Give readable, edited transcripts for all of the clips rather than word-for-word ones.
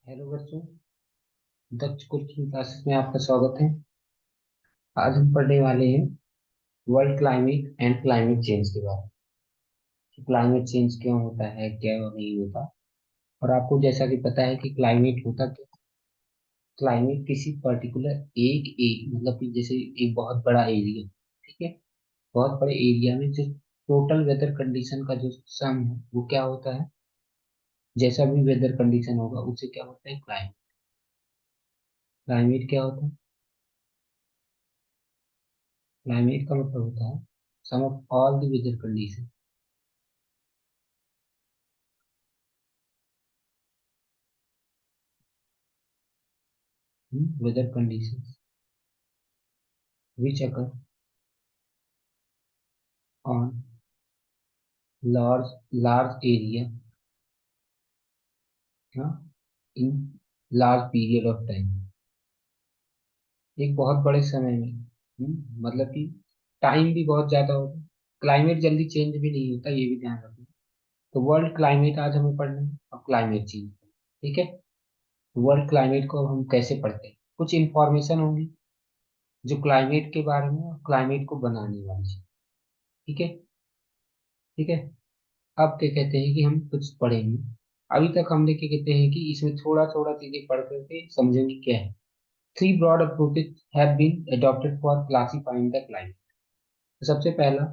Hello बच्चों। दक्ष coaching classes में आपका स्वागत है। आज हम पढ़ने वाले हैं world climate and climate change के बारे में कि क्लाइमेट चेंज क्यों होता है, क्या नहीं होता। और आपको जैसा कि पता है कि क्लाइमेट होता क्या, क्लाइमेट किसी पर्टिकुलर एक मतलब कि जैसे एक बहुत बड़ा एरिया, ठीक है, बहुत बड़े एरिया में जो टोटल वेदर कंडीशन का जो सम है वो क्या होता है। जैसा भी वेदर कंडीशन होगा उसे क्या होता है, क्लाइमेट। क्लाइमेट क्या होता है? क्लाइमेट का मतलब होता है sum of all the weather condition, weather conditions which occur on large area, हाँ, in large period of time, एक बहुत बड़े समय में। मतलब कि टाइम भी बहुत ज्यादा होता है। क्लाइमेट जल्दी चेंज भी नहीं होता, ये भी ध्यान रखना। तो वर्ल्ड क्लाइमेट आज हमें पढ़ना है और क्लाइमेट चेंज, ठीक है। वर्ल्ड क्लाइमेट को हम कैसे पढ़ते हैं, कुछ इंफॉर्मेशन होंगी जो क्लाइमेट के बारे में और क्लाइमेट को बनाने वाली है, ठीक है। ठीक है, अब क्या कहते हैं कि हम कुछ पढ़ेंगे। अभी तक हम देखे कहते हैं कि इसमें थोड़ा थोड़ा चीजें पढ़ करके समझेंगे क्या है। Three broad approaches have been adopted for classifying the climate. तो सबसे पहला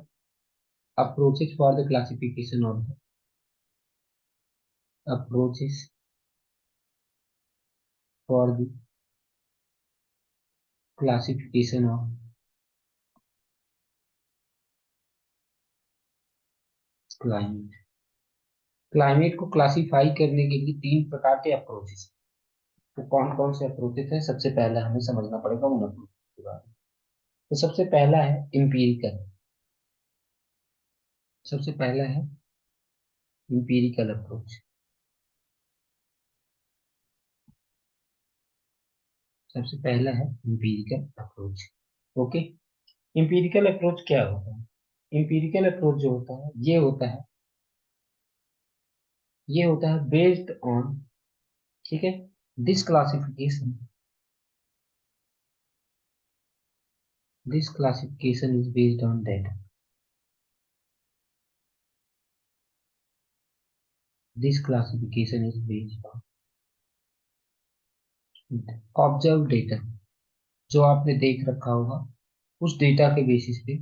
approaches for the classification of the approaches for the classification of climate. Climate को क्लासिफाई करने के लिए तीन प्रकार के अप्रोचेस। तो कौन कौन से अप्रोचेस है, सबसे पहला हमें समझना पड़ेगा उन अप्रोच के बारे में। तो सबसे पहला है इंपीरिकल। सबसे पहला है इंपीरिकल अप्रोच। सबसे पहला है empirical approach. Okay. Empirical approach क्या होता है? इंपीरिकल अप्रोच जो होता है ये होता है बेस्ड ऑन, ठीक है, this classification. This classification is based on data. This classification is based on observe data, जो आपने देख रखा होगा उस डेटा के बेसिस पे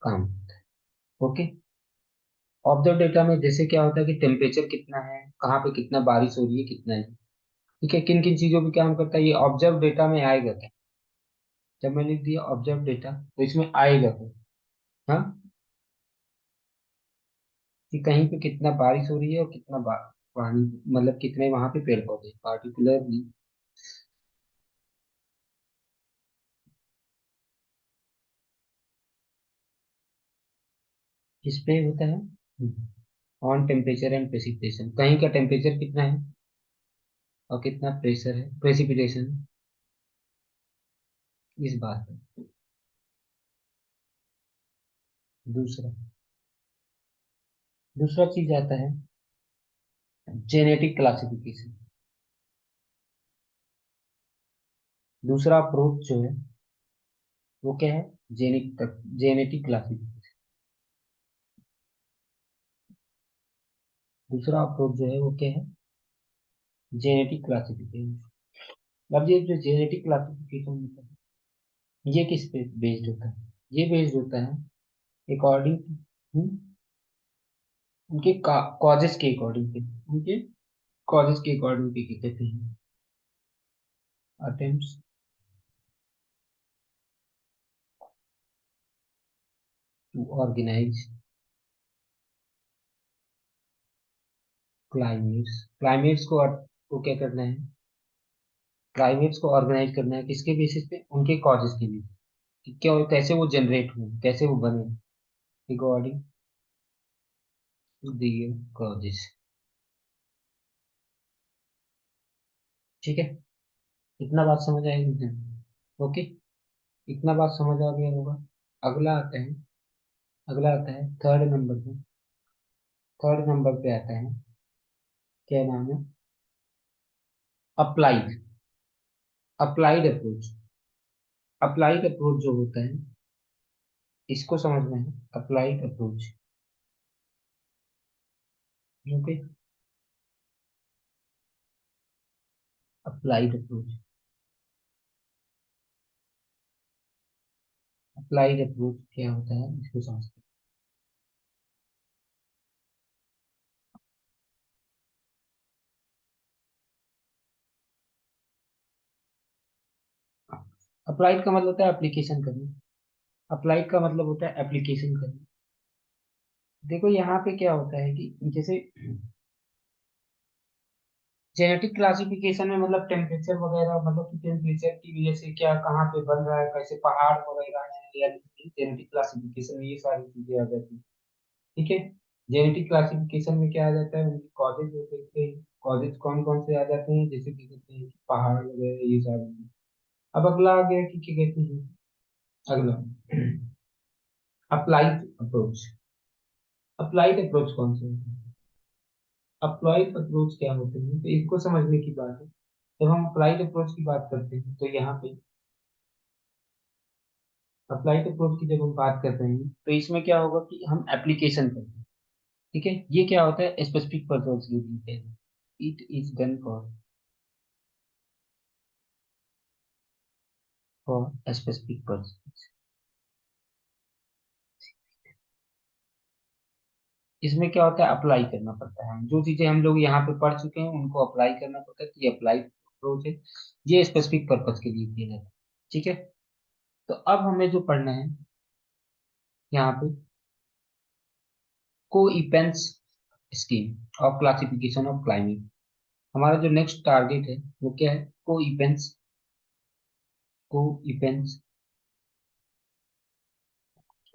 काम होता है। ओके। ऑब्जर्व डेटा में जैसे क्या होता है कि टेम्परेचर कितना है, कहाँ पे कितना बारिश हो रही है, कितना है, ठीक है, किन किन चीजों पे काम करता है, ये ऑब्जर्व डेटा में आएगा क्या। जब मैं लिख दिया ऑब्जर्व डेटा तो इसमें आएगा क्या, हाँ, कि कहीं पे कितना बारिश हो रही है और कितना पानी, मतलब कितने वहां पे पेड़ पौधे पार्टिकुलरली। किस पे होता है, ऑन टेम्परेचर एंड प्रेसिपिटेशन, कहीं का टेम्परेचर कितना है और कितना प्रेशर है, प्रेसिपिटेशन, इस बात पे। दूसरा दूसरा चीज आता है जेनेटिक क्लासिफिकेशन। दूसरा अप्रोच जो है वो क्या है, जेनेटिक क्लासिफिकेशन। दूसरा अप्रोच जो है वो क्या है, जेनेटिक क्लासिफिकेशन। अब ये जो जेनेटिक क्लासिफिकेशन होता है ये किस पे बेस्ड होता है, ये बेस्ड होता है अकॉर्डिंग उनके कॉजेस के अकॉर्डिंग पे, उनके कॉजेस के अकॉर्डिंग पे क्या कहते हैं, अटेम्प्ट्स टू ऑर्गेनाइज क्लाइमेट्स को क्या करना है, क्लाइमेट्स को ऑर्गेनाइज करना है किसके बेसिस पे, उनके कॉजेस के बेसिस, कि क्या कैसे वो जनरेट हुए, कैसे वो बने, अकॉर्डिंग टू दियर कॉजेस। ठीक है, इतना बात समझ आएगी। ओके, इतना बात समझ आ गया होगा। अगला आता है अगला आता है थर्ड नंबर पे। थर्ड नंबर पे आता है, क्या नाम है, applied, applied approach, applied approach जो होता है, इसको समझना है, applied approach. Okay, applied approach, applied approach क्या होता है इसको समझते हैं। अप्लाइड का मतलब होता है एप्लीकेशन करना, अप्लाइड का मतलब होता है एप्लीकेशन करना। देखो यहाँ पे क्या होता है कि जैसे जेनेटिक क्लासिफिकेशन में मतलब टेम्परेचर वगैरह, मतलब कि टेम्परेचर की वजह से क्या कहाँ पे बन रहा है, कैसे पहाड़ वगैरह है या जेनेटिक क्लासिफिकेशन में ये सारी चीजें आ जाती है। ठीक है, जेनेटिक क्लासिफिकेशन में क्या आ जाता है, उनके कॉजेज हो सकते हैं, कॉजेज कौन कौन से आ जाते हैं, जैसे कि कहते हैं कि पहाड़ वगैरह ये सारी। अब अगला आ गया कि क्या कहते हैं, अगला अप्लाइड अप्रोच। अप्लाइड अप्रोच कौन से होते हैं, अप्लाइड अप्रोच क्या होते हैं, तो इसको समझने की बात है। जब हम अप्लाइड अप्रोच की बात करते हैं तो यहाँ पे अप्लाइड अप्रोच की जब हम बात कर रहे हैं तो इसमें क्या होगा कि हम एप्लीकेशन करते हैं। ठीक है, ये क्या होता है, स्पेसिफिक पर्पज के लिए है, it is done for specific purpose. इसमें क्या होता है, अप्लाई करना पड़ता है, जो चीजें हम लोग यहाँ पे पढ़ चुके हैं उनको अप्लाई करना पड़ता है, तो ये अप्लाई अप्रोच है, ये स्पेसिफिक पर्पज के लिए किया जाता है। ठीक है, तो अब हमें जो पढ़ना है यहाँ पे, Koppen's scheme of classification of climate. हमारा जो नेक्स्ट टारगेट है वो क्या है, Koppen's, Koppen's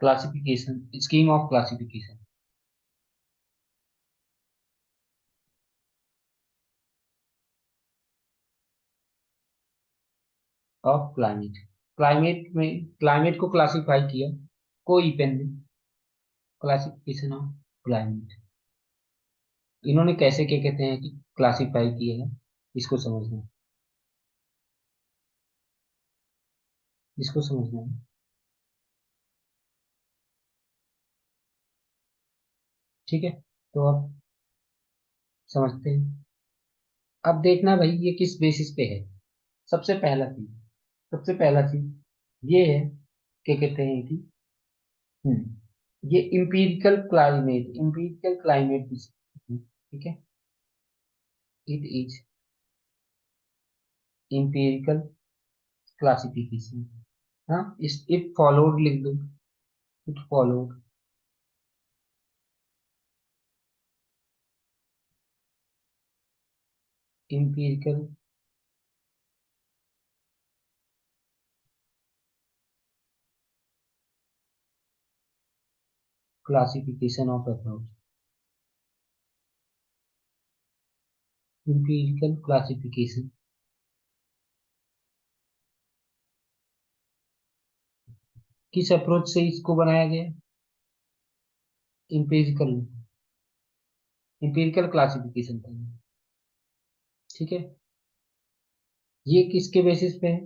classification, scheme of classification of climate. Climate में क्लाइमेट को क्लासिफाई किया, को इपेन ने, क्लासिफिकेशन ऑफ क्लाइमेट। इन्होंने कैसे क्या कहते हैं कि क्लासिफाई किया है, इसको समझना है, इसको समझना है। ठीक है, तो अब समझते हैं। अब देखना भाई ये किस बेसिस पे है। सबसे पहला चीज, सबसे पहला चीज ये है, क्या कहते हैं कि ये इंपीरिकल क्लाइमेट, ठीक है, इट इज इंपीरिकल क्लासिफिकेशन। हाँ, इस इट फॉलोड लिख दो, it followed empirical classification of approach, empirical classification, किस अप्रोच से इसको बनाया गया, इंपीरिकल, इंपीरिकल क्लासिफिकेशन का। ठीक है, ये किसके बेसिस पे है,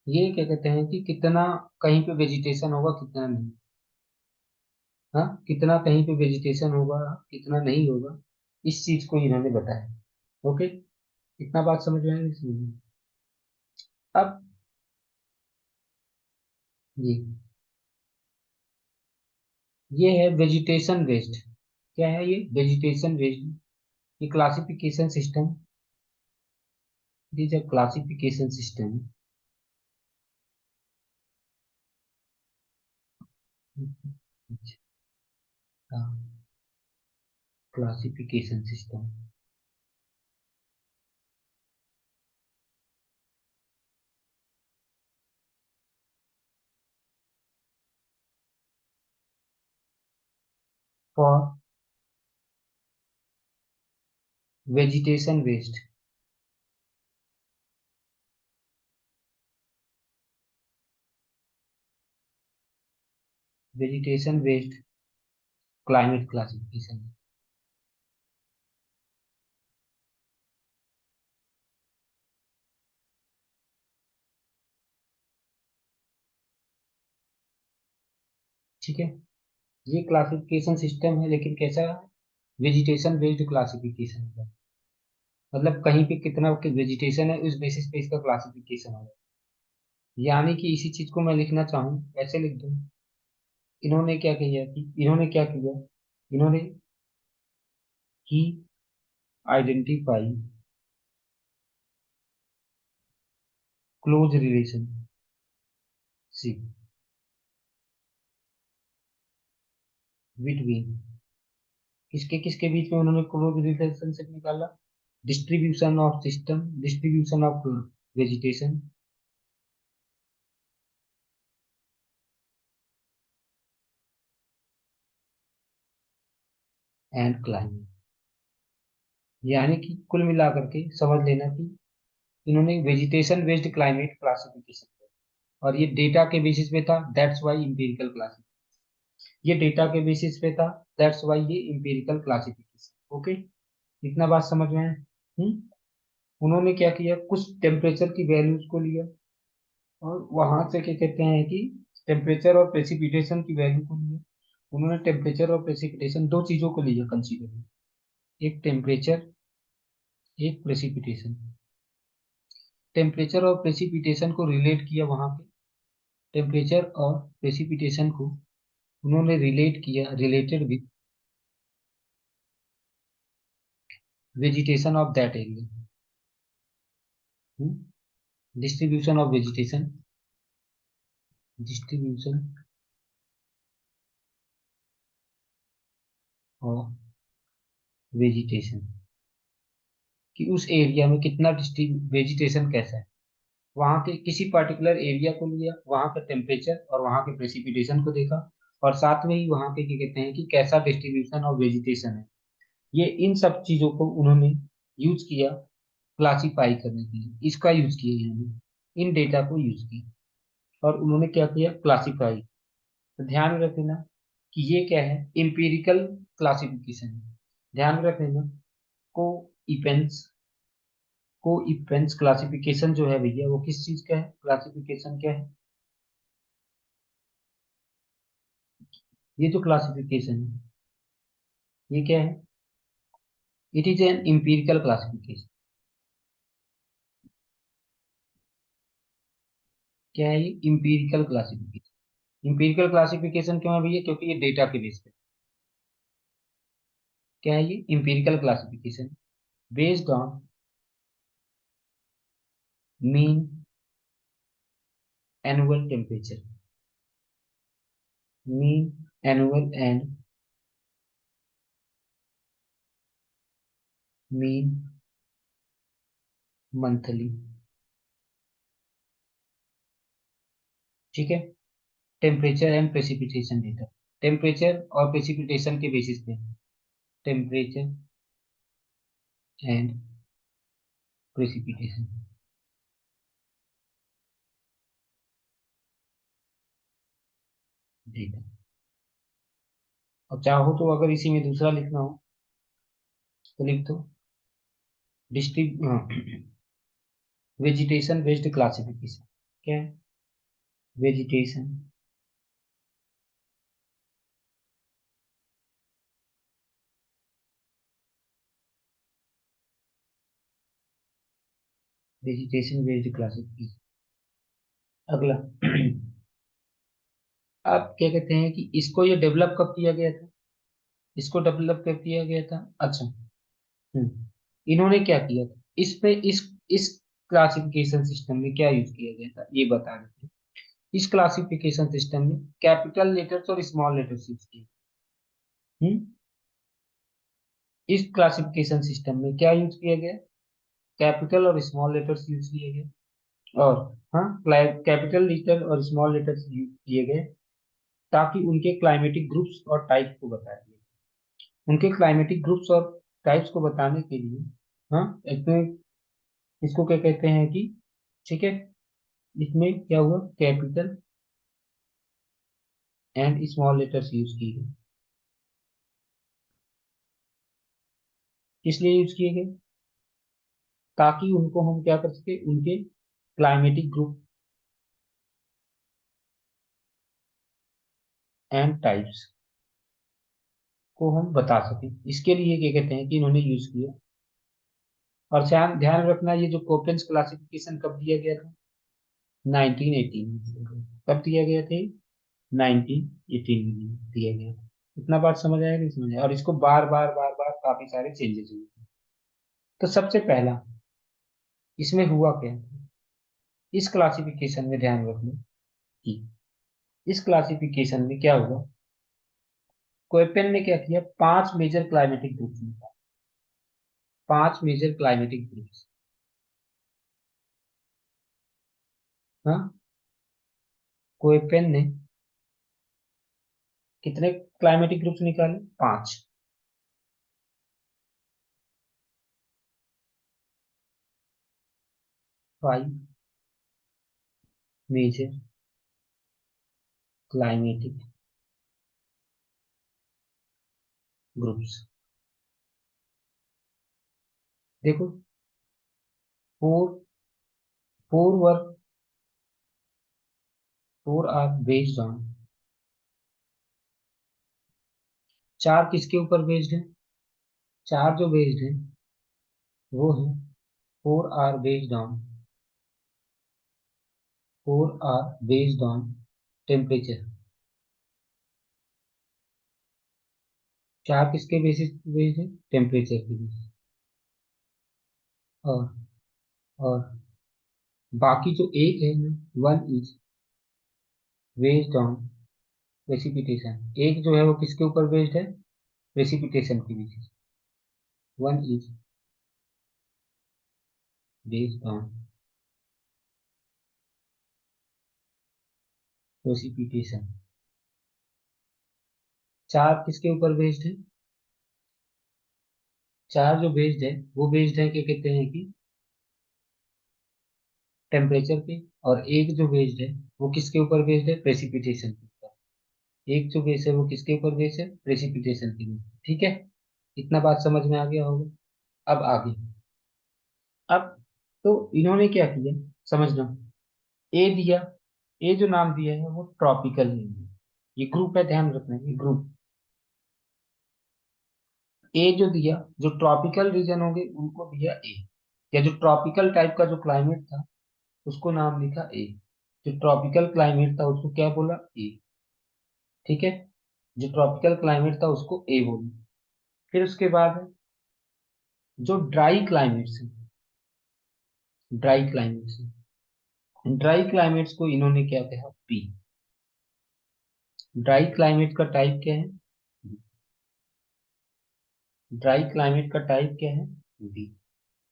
ये क्या कहते हैं कि कितना कहीं पे वेजिटेशन होगा कितना नहीं। हाँ, कितना कहीं पे वेजिटेशन होगा कितना नहीं होगा, इस चीज को इन्होंने बताया। ओके, इतना बात समझ में आएगी इसमें। अब ये है वेजिटेशन वेस्ट। क्या है ये, वेजिटेशन वेस्ट। ये classification system, this a classification system, classification system for vegetation west, vegetation west climate classification. ठीक है। ये क्लासिफिकेशन सिस्टम है, लेकिन कैसा है? वेजिटेशन बेस्ड क्लासिफिकेशन है। मतलब कहीं पे कितना वेजिटेशन है उस बेसिस पे इसका क्लासिफिकेशन होगा। यानी कि इसी चीज को मैं लिखना चाहूँ ऐसे लिख दूं, इन्होंने क्या किया, इन्होंने ही आइडेंटिफाई क्लोज रिलेशन बिटवीन, किसके किसके बीच में उन्होंने क्लोज रिलेशनशिप निकाला? Distribution of system, distribution of vegetation and climate. यानी कि कुल मिलाकर के समझ लेना कि इन्होंने वेजिटेशन बेस्ड क्लाइमेट क्लासिफिकेशन, और ये डेटा के बेसिस पे था, दैट्स वाई इंपेरिकल क्लासिफिकेशन। ये डेटा के बेसिस पे था, दैट्स वाई ये इंपेरिकल क्लासिफिकेशन। ओके, इतना बात समझ में है? उन्होंने क्या किया, कुछ टेम्परेचर की वैल्यूज को लिया, और वहां से क्या कहते हैं कि टेम्परेचर और प्रेसिपिटेशन की वैल्यू को लिया। उन्होंने टेम्परेचर और प्रेसिपिटेशन दो चीजों को लिया कंसीडर में, एक टेम्परेचर, एक प्रेसिपिटेशन। टेम्परेचर और प्रेसिपिटेशन को रिलेट किया वहां पे, टेम्परेचर और प्रेसिपिटेशन को उन्होंने रिलेट किया, related with vegetation of that area, distribution of vegetation, distribution of vegetation, कि उस एरिया में कितना वेजिटेशन कैसा है, वहां के किसी पर्टिकुलर एरिया को लिया, वहां का टेम्परेचर और वहां के प्रेसिपिटेशन को देखा, और साथ में ही वहां के क्या कहते हैं कि कैसा डिस्ट्रीब्यूशन ऑफ वेजिटेशन है। ये इन सब चीजों को उन्होंने यूज किया क्लासिफाई करने के लिए, इसका यूज किया इन्होंने, इन डेटा को यूज किया और उन्होंने क्या किया, क्लासिफाई। तो ध्यान में रख लेना कि ये क्या है, इंपेरिकल क्लासिफिकेशन है। ध्यान में रख लेना, को इपेंस को इपेंस क्लासिफिकेशन जो है भैया, वो किस चीज का है, क्लासिफिकेशन क्या है? ये जो क्लासिफिकेशन है, ये क्या है? It is an empirical classification. क्या है ये? Empirical classification. इंपेरिकल क्लासिफिकेशन क्यों है भैया? क्योंकि ये डेटा के बेस पे। क्या है ये? Empirical classification based on mean annual temperature, mean annual and mean monthly. ठीक है, temperature and precipitation data, temperature और प्रेसिपिटेशन के बेसिस पे, टेम्परेचर एंड प्रेसिपिटेशन डेटा। और चाहो तो अगर इसी में दूसरा लिखना हो तो लिख दो, डिस्ट्रिक्ट वेजिटेशन बेस्ड क्लासिफिकेशन। क्या है? Vegetation, vegetation based classification. अगला आप क्या कहते हैं कि इसको ये डेवलप कब किया गया था? इसको डेवलप कब किया गया था? अच्छा। इन्होंने क्या किया था इस पे, इस क्लासिफिकेशन सिस्टम में क्या यूज किया गया था ये बता देते हैं। इस क्लासिफिकेशन सिस्टम में कैपिटल लेटर्स और स्मॉल लेटर्स यूज किए। हम्म इस क्लासिफिकेशन सिस्टम में क्या यूज किया गया? कैपिटल और स्मॉल लेटर्स यूज किए गए। और हाँ, कैपिटल लेटर और स्मॉल लेटर्स यूज किए गए ताकि उनके क्लाइमेटिक ग्रुप्स और टाइप्स को बताया गया। उनके क्लाइमेटिक ग्रुप्स और टाइप्स को बताने के लिए, हाँ, इसमें इसको क्या कहते हैं कि, ठीक है, इसमें क्या हुआ, capital and small letters use किए गए। किस लिए यूज किए गए? ताकि उनको हम क्या कर सके, उनके क्लाइमेटिक ग्रुप एंड टाइप्स को हम बता सकें, इसके लिए क्या कहते हैं कि इन्होंने यूज किया। और ध्यान ध्यान रखना, ये जो कोपेंस क्लासिफिकेशन कब दिया गया था? 1918 में। कब दिया गया था? 1918 में दिया गया। इतना बात समझ आया नहीं समझ आया? और इसको बार बार बार बार काफी सारे चेंजेस हुए। तो सबसे पहला इसमें हुआ क्या, इस क्लासिफिकेशन में ध्यान रखना कि इस क्लासिफिकेशन में क्या हुआ, कोपेन ने क्या किया, 5 मेजर क्लाइमेटिक ग्रुप्स निकाले। 5 मेजर क्लाइमेटिक ग्रुप्स। हाँ, कोपेन ने कितने क्लाइमेटिक ग्रुप्स निकाले? 5। 5 मेजर क्लाइमेटिक ग्रुप्स। देखो, four four or four are based on, 4 किसके ऊपर बेस्ड है? 4 जो बेस्ड है वो है, 4 are based on, 4 are based on temperature. 4 किसके बेसिस पे बेस्ड है? टेम्परेचर के बेसिस। और और बाकी जो एक है ना, 1 इज बेस्ड ऑन प्रेसिपिटेशन। एक जो है वो किसके ऊपर बेस्ड है? प्रेसिपिटेशन के basis. 1 is based on precipitation. 4 किसके ऊपर बेस्ड है? 4 जो बेस्ड है वो बेस्ड है, क्या कहते हैं कि टेम्परेचर पे। और एक जो बेस्ड है वो किसके ऊपर बेस्ड है? प्रेसिपिटेशन के ऊपर। एक जो बेस है वो किसके ऊपर बेस्ड है? प्रेसिपिटेशन के ऊपर। ठीक है, इतना बात समझ में आ गया होगा। अब आगे, अब तो इन्होंने क्या किया, समझना। ए दिया, ए जो नाम दिया है वो ट्रॉपिकल है। ये ग्रुप है, ध्यान रखना, ये ग्रुप। ए जो दिया, जो ट्रॉपिकल रीजन होंगे उनको दिया ए, या जो ट्रॉपिकल टाइप का जो क्लाइमेट था उसको नाम लिखा ए। जो ट्रॉपिकल क्लाइमेट था उसको क्या बोला? ए। ठीक है, जो ट्रॉपिकल क्लाइमेट था उसको ए बोला। फिर उसके बाद जो ड्राई क्लाइमेट्स है, ड्राई क्लाइमेट्स है, ड्राई क्लाइमेट्स को इन्होंने क्या कहा? बी। ड्राई क्लाइमेट का टाइप क्या है? ड्राई क्लाइमेट का टाइप क्या है? बी।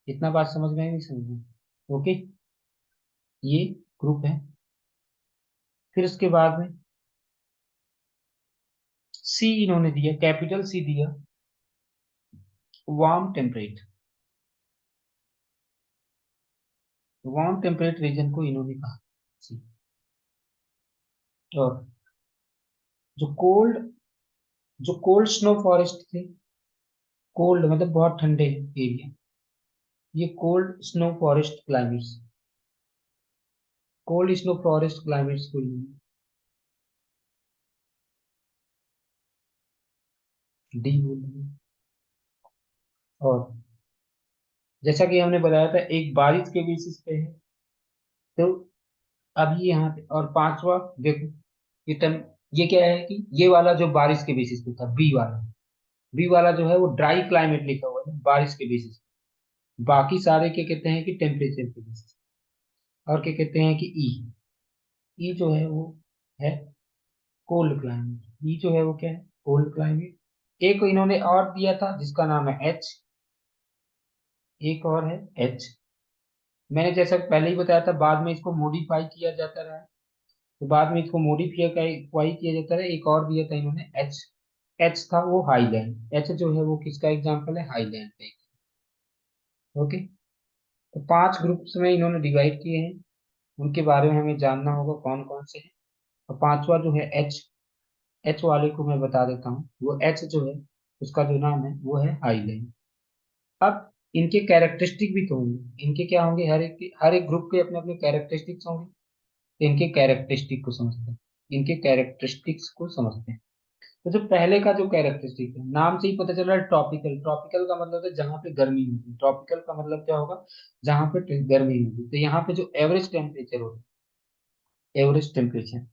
इतना बात समझ में आई नहीं समझ में? ओके, ये ग्रुप है। फिर उसके बाद में सी इन्होंने दिया, कैपिटल सी दिया, warm temperate. Warm temperate region को इन्होंने कहा सी। और जो कोल्ड जो कोल्ड स्नो फॉरेस्ट थे, कोल्ड मतलब बहुत ठंडे एरिया, ये cold snow forest climates, cold snow forest climates को डी बोल दिया। और जैसा कि हमने बताया था, एक बारिश के बेसिस पे है। तो अभी यहाँ पे, और पांचवा देखो, ये ये क्या है कि ये वाला जो बारिश के बेसिस पे था, बी वाला, बी वाला जो है वो ड्राई क्लाइमेट लिखा हुआ है ना, बारिश के बेसिस पे। बाकी सारे क्या कहते हैं कि टेम्परेचर के बेसिस पे। और क्या कहते हैं कि ई, ई जो है वो है कोल्ड क्लाइमेट। ई जो है वो क्या है? Cold climate. एक इन्होंने और दिया था जिसका नाम है एच, एक और है एच। मैंने जैसा पहले ही बताया था, बाद में इसको मॉडिफाई किया जाता रहा है। तो बाद में इसको मॉडिफाई किया जाता रहा। एक और दिया था इन्होंने एच, एच था वो हाईलैंड। एच जो है वो किसका एग्जाम्पल है? हाईलैंड का। ओके, तो 5 ग्रुप्स में इन्होंने डिवाइड किए हैं, उनके बारे में हमें जानना होगा कौन कौन से हैं। और पांचवा जो है एच, एच वाले को मैं बता देता हूँ। वो एच जो है उसका जो नाम है वो है हाईलैंड। अब इनके कैरेक्टरिस्टिक भी तो होंगे, इनके क्या होंगे? हर एक ग्रुप के अपने अपने कैरेक्टरिस्टिक्स होंगे। तो इनके कैरेक्टरिस्टिक को समझते हैं। इनके कैरेक्टरिस्टिक्स को समझते हैं। तो जो पहले का जो कैरेक्टरिस्टिक है, नाम से ही पता चल रहा है ट्रॉपिकल। ट्रॉपिकल का मतलब है जहाँ पे गर्मी होगी। ट्रॉपिकल का मतलब क्या होगा? जहाँ पे गर्मी होगी। तो यहाँ पे जो एवरेज टेम्परेचर होगा, average temperature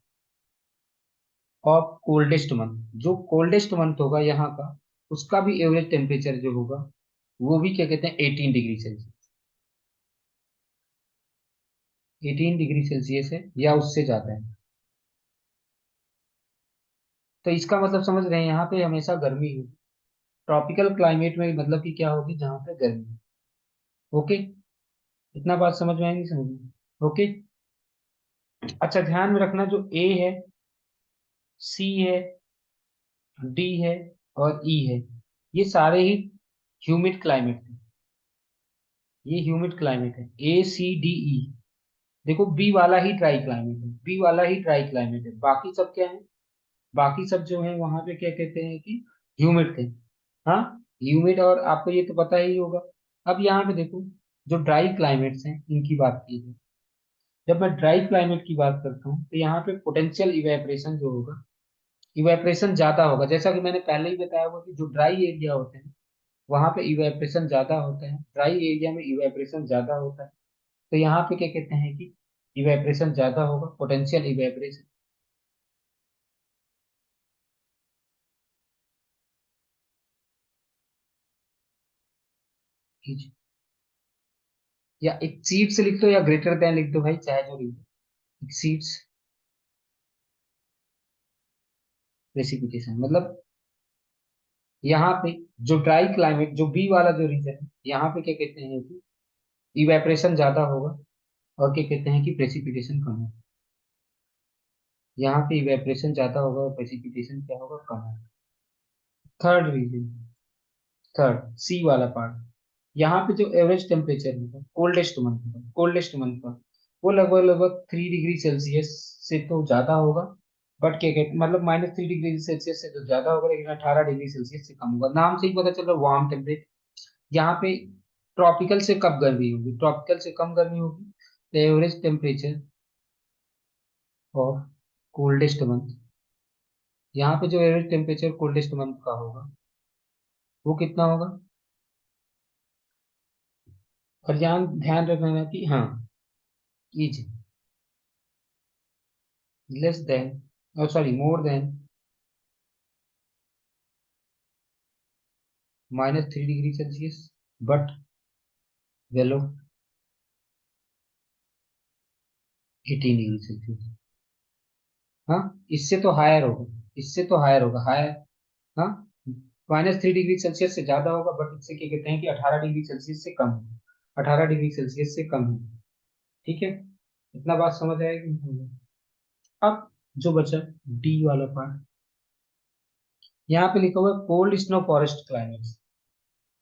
of coldest month, जो कोल्डेस्ट मंथ होगा यहाँ का, उसका भी एवरेज टेम्परेचर जो होगा वो भी क्या कहते हैं, 18 डिग्री सेल्सियस। 18 डिग्री सेल्सियस है या उससे ज्यादा है। तो इसका मतलब समझ रहे हैं, यहाँ पे हमेशा गर्मी होगी। ट्रॉपिकल क्लाइमेट में मतलब कि क्या होगी, जहाँ पे गर्मी है। ओके, इतना बात समझ में आएगी, समझ में? ओके। अच्छा, ध्यान में रखना, जो ए है, सी है, डी है और ई है, ये सारे ही ह्यूमिड क्लाइमेट है। ये ह्यूमिड क्लाइमेट है, ए सी डी ई। देखो, बी वाला ही ड्राई क्लाइमेट है, बी वाला ही ड्राई क्लाइमेट है। बाकी सब क्या है? बाकी सब जो है वहां पे क्या कहते हैं कि ह्यूमिड थे। हाँ, ह्यूमिड, और आपको ये तो पता ही होगा। अब यहाँ पे देखो, जो ड्राई क्लाइमेट्स हैं इनकी बात की है। जब मैं ड्राई क्लाइमेट की बात करता हूँ तो यहाँ पे पोटेंशियल इवेपरेशन जो होगा, इवेपरेशन ज्यादा होगा। जैसा कि मैंने पहले ही बताया हुआ कि जो ड्राई एरिया होते हैं वहां पे इवेपरेशन ज्यादा होता है, ड्राई एरिया में इवेपरेशन ज्यादा होता है। तो यहाँ पे क्या कहते हैं कि इवेपरेशन ज्यादा होगा, पोटेंशियल इवेपरेशन। या एक सीट से लिख दो या ग्रेटर देन लिख दो भाई, चाहे जो लिख दो। सीट्स प्रेसिपिटेशन मतलब, यहाँ पे जो ड्राई क्लाइमेट, जो बी वाला जो रीजन है, यहाँ पे क्या कहते हैं कि इवेपरेशन ज्यादा होगा, और क्या कहते हैं कि प्रेसिपिटेशन कम होगा। यहाँ पे इवेपरेशन ज्यादा होगा और प्रेसिपिटेशन क्या होगा, कम होगा। थर्ड रीजन, थर्ड सी वाला पार्ट, यहाँ पे जो एवरेज टेम्परेचर होगा कोल्डेस्ट मंथ का, कोल्डेस्ट मंथ का, वो लगभग लगभग 3 डिग्री सेल्सियस से तो ज्यादा होगा। बट क्या कहते, मतलब -3 डिग्री सेल्सियस से तो ज्यादा होगा, लेकिन 18 डिग्री सेल्सियस से कम होगा। नाम से ही पता चल रहा है वार्म टेम्परेचर। यहाँ पे ट्रॉपिकल से कब गर्मी होगी, ट्रॉपिकल से कम गर्मी होगी। तो average temperature of coldest month, यहाँ पे जो एवरेज टेम्परेचर कोल्डेस्ट मंथ का होगा वो कितना होगा? और ध्यान ध्यान रखना है कि हाँ, इज लेस देन, और sorry more than -3 degree Celsius, but below 18 degree Celsius. हाँ, इससे तो हायर होगा, इससे तो हायर होगा, हायर। हाँ, -3 डिग्री सेल्सियस से ज्यादा होगा, बट इससे क्या कहते हैं कि 18 डिग्री सेल्सियस से कम होगा, 18 डिग्री सेल्सियस से कम होगा। ठीक है, इतना बात समझ आएगी, नहीं समझ? अब जो बचा डी वाला पार्ट, यहाँ पे लिखा हुआ है कोल्ड स्नो फॉरेस्ट क्लाइमेट।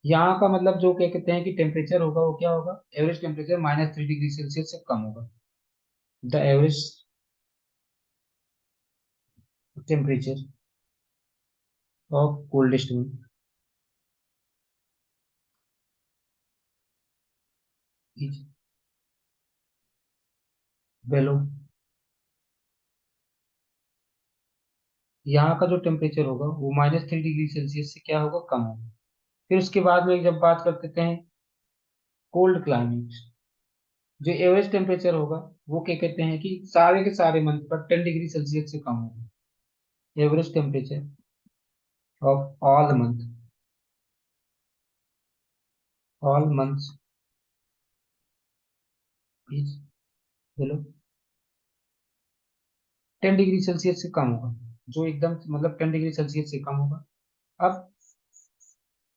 यहाँ का मतलब जो क्या कहते हैं कि टेम्परेचर होगा वो क्या होगा, एवरेज टेम्परेचर -3 डिग्री सेल्सियस से कम होगा। The average temperature of coldest is below, यहाँ का जो टेम्परेचर होगा वो -3 डिग्री सेल्सियस से क्या होगा, कम होगा। फिर उसके बाद में जब बात करते हैं कोल्ड क्लाइमेट, जो एवरेज टेम्परेचर होगा वो क्या कहते हैं कि सारे के सारे मंथ पर 10 डिग्री सेल्सियस से कम होगा। Average temperature of all months is below 10 degree Celsius से कम होगा, जो एकदम मतलब 10 डिग्री सेल्सियस से कम होगा। अब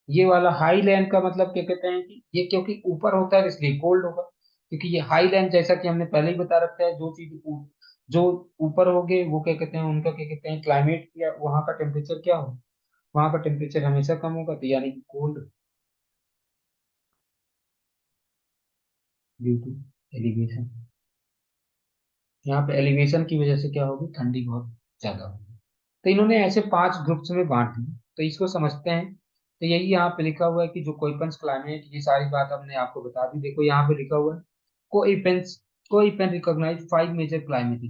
ये वाला हाई लैंड का मतलब क्या कहते हैं कि ये क्योंकि ऊपर होता है इसलिए कोल्ड होगा। क्योंकि ये हाई लैंड, जैसा कि हमने पहले ही बता रखा है, जो चीज जो ऊपर होगे वो क्या कहते हैं, उनका क्या कहते हैं क्लाइमेट, या वहाँ का टेम्परेचर क्या हो, वहाँ का टेम्परेचर हमेशा कम होगा, तो यानी कि कोल्ड ड्यू टू एलिवेशन। यहाँ पे एलिवेशन की वजह से क्या होगी, ठंडी बहुत ज्यादा होगी। तो इन्होंने ऐसे 5 ग्रुप्स में बांट दिए, तो इसको समझते हैं। तो यही यहाँ पे लिखा हुआ है कि जो कोइपन्स क्लाइमेट, ये सारी बात हमने आपको बता दी। देखो यहाँ पे लिखा हुआ है कोइपेंस, कोइपेन रिकॉग्नाइज 5 मेजर क्लाइमेट,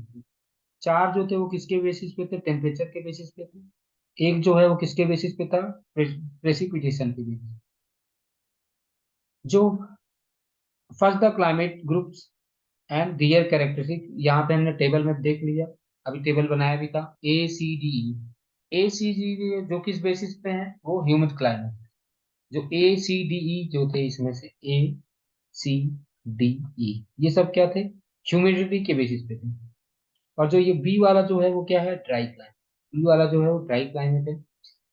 चार जो थे वो किसके बेसिस पे थे? टेम्परेचर के बेसिस पे थे। एक जो है वो किसके बेसिस पे था? प्रेसिपिटेशन के बेसिस। जो first the climate groups and their characteristic, यहाँ पे हमने टेबल में देख लिया, अभी टेबल बनाया भी था। ए सी डी ई जो किस बेसिस पे है? वो ह्यूमिड क्लाइमेट। जो ए सी डी ई जो थे इसमें से, A C D E, ये सब क्या थे? ह्यूमिडिटी के बेसिस पे थे। और जो ये बी वाला जो है वो क्या है? Dry climate. बी वाला जो है वो ड्राई क्लाइमेट है।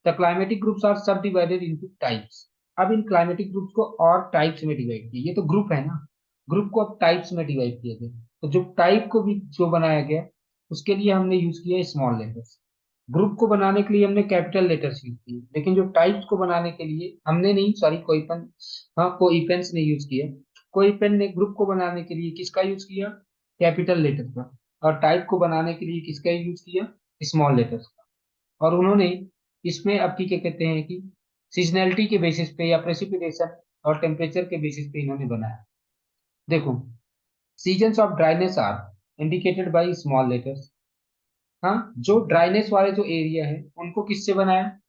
द क्लाइमेटिक ग्रुप्स आर सब डिवाइडेड इनटू टाइप्स। अब इन क्लाइमेटिक ग्रुप्स को और टाइप्स में डिवाइड किया, ये तो ग्रुप है ना, ग्रुप को अब टाइप्स में डिवाइड किया गया। तो जो टाइप को भी जो बनाया गया, उसके लिए हमने यूज किया स्मॉल लेटर्स। ग्रुप को बनाने के लिए हमने कैपिटल लेटर्स यूज किए, लेकिन जो टाइप्स को बनाने के लिए हमने नहीं, सॉरी, कोईपन, हाँ, कोईपेंस ने यूज किया। कोईपेन ने ग्रुप को बनाने के लिए किसका यूज किया? कैपिटल लेटर का। और टाइप को बनाने के लिए किसका यूज किया? स्मॉल लेटर्स का। और उन्होंने इसमें आपकी क्या कहते हैं कि सीजनैलिटी के बेसिस पे या प्रेसिपिटेशन और टेम्परेचर के बेसिस पे इन्होंने बनाया। देखो, seasons of dryness are indicated by small letters. हाँ, जो ड्राइनेस वाले जो एरिया है उनको किससे बनाया?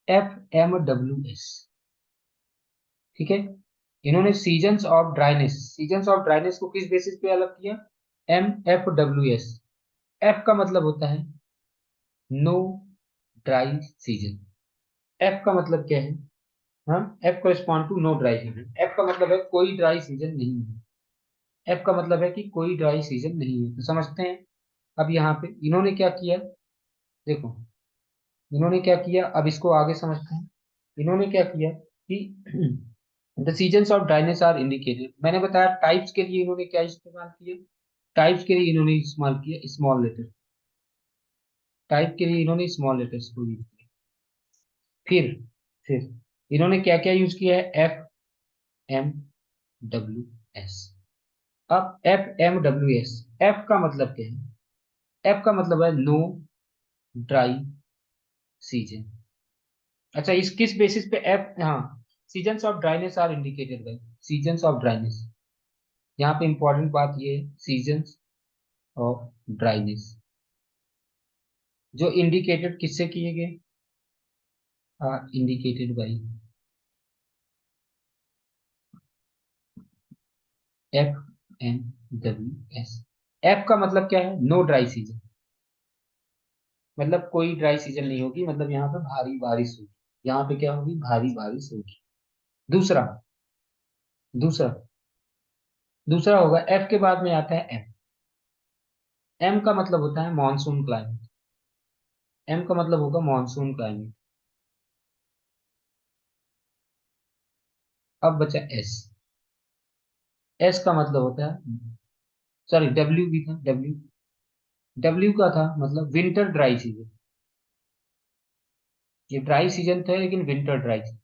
FMWS। ठीक है। इन्होंने सीजन्स ऑफ ड्राइनेस को किस बेसिस पे अलग किया? MFWS। एफ का मतलब होता है नो ड्राई सीजन। एफ का मतलब क्या है? हाँ, F correspond to no dry season. F का मतलब है कोई ड्राई सीजन नहीं है। एफ का मतलब है कि कोई ड्राई सीजन नहीं है, तो समझते हैं। अब यहाँ पे इन्होंने क्या किया? देखो, इन्होंने क्या किया, अब इसको आगे समझते हैं। इन्होंने क्या किया कि the seasons of dryness are indicated, मैंने बताया टाइप्स के लिए इन्होंने क्या इस्तेमाल किया? टाइप्स के लिए इन्होंने इस्तेमाल किया स्मॉल लेटर। टाइप के लिए इन्होंने स्मॉल लेटर्स को यूज किया। फिर फिर इन्होंने क्या क्या यूज किया है? FMWS। अब FMWS, एफ का मतलब क्या है? एफ का मतलब है नो ड्राई सीजन। अच्छा, इस किस बेसिस पे एफ, हाँ, seasons of dryness are indicated by seasons of dryness. यहाँ पे इंपॉर्टेंट बात ये है, सीजन्स ऑफ ड्राइनेस जो इंडिकेटेड किससे किए गए? Indicated by FMWS। एफ का मतलब क्या है? No dry season. मतलब कोई ड्राई सीजन नहीं होगी, मतलब यहाँ पे भारी बारिश होगी। यहाँ पे क्या होगी? भारी बारिश होगी। दूसरा दूसरा दूसरा होगा, एफ के बाद में आता है एम। एम का मतलब होता है मॉनसून क्लाइमेट। एम का मतलब होगा मॉनसून क्लाइमेट। अब बचा एस। एस का मतलब होता है, सॉरी, डब्ल्यू भी था, डब्ल्यू। डब्ल्यू का था मतलब विंटर ड्राई सीजन। ये ड्राई सीजन था लेकिन विंटर ड्राई सीजन।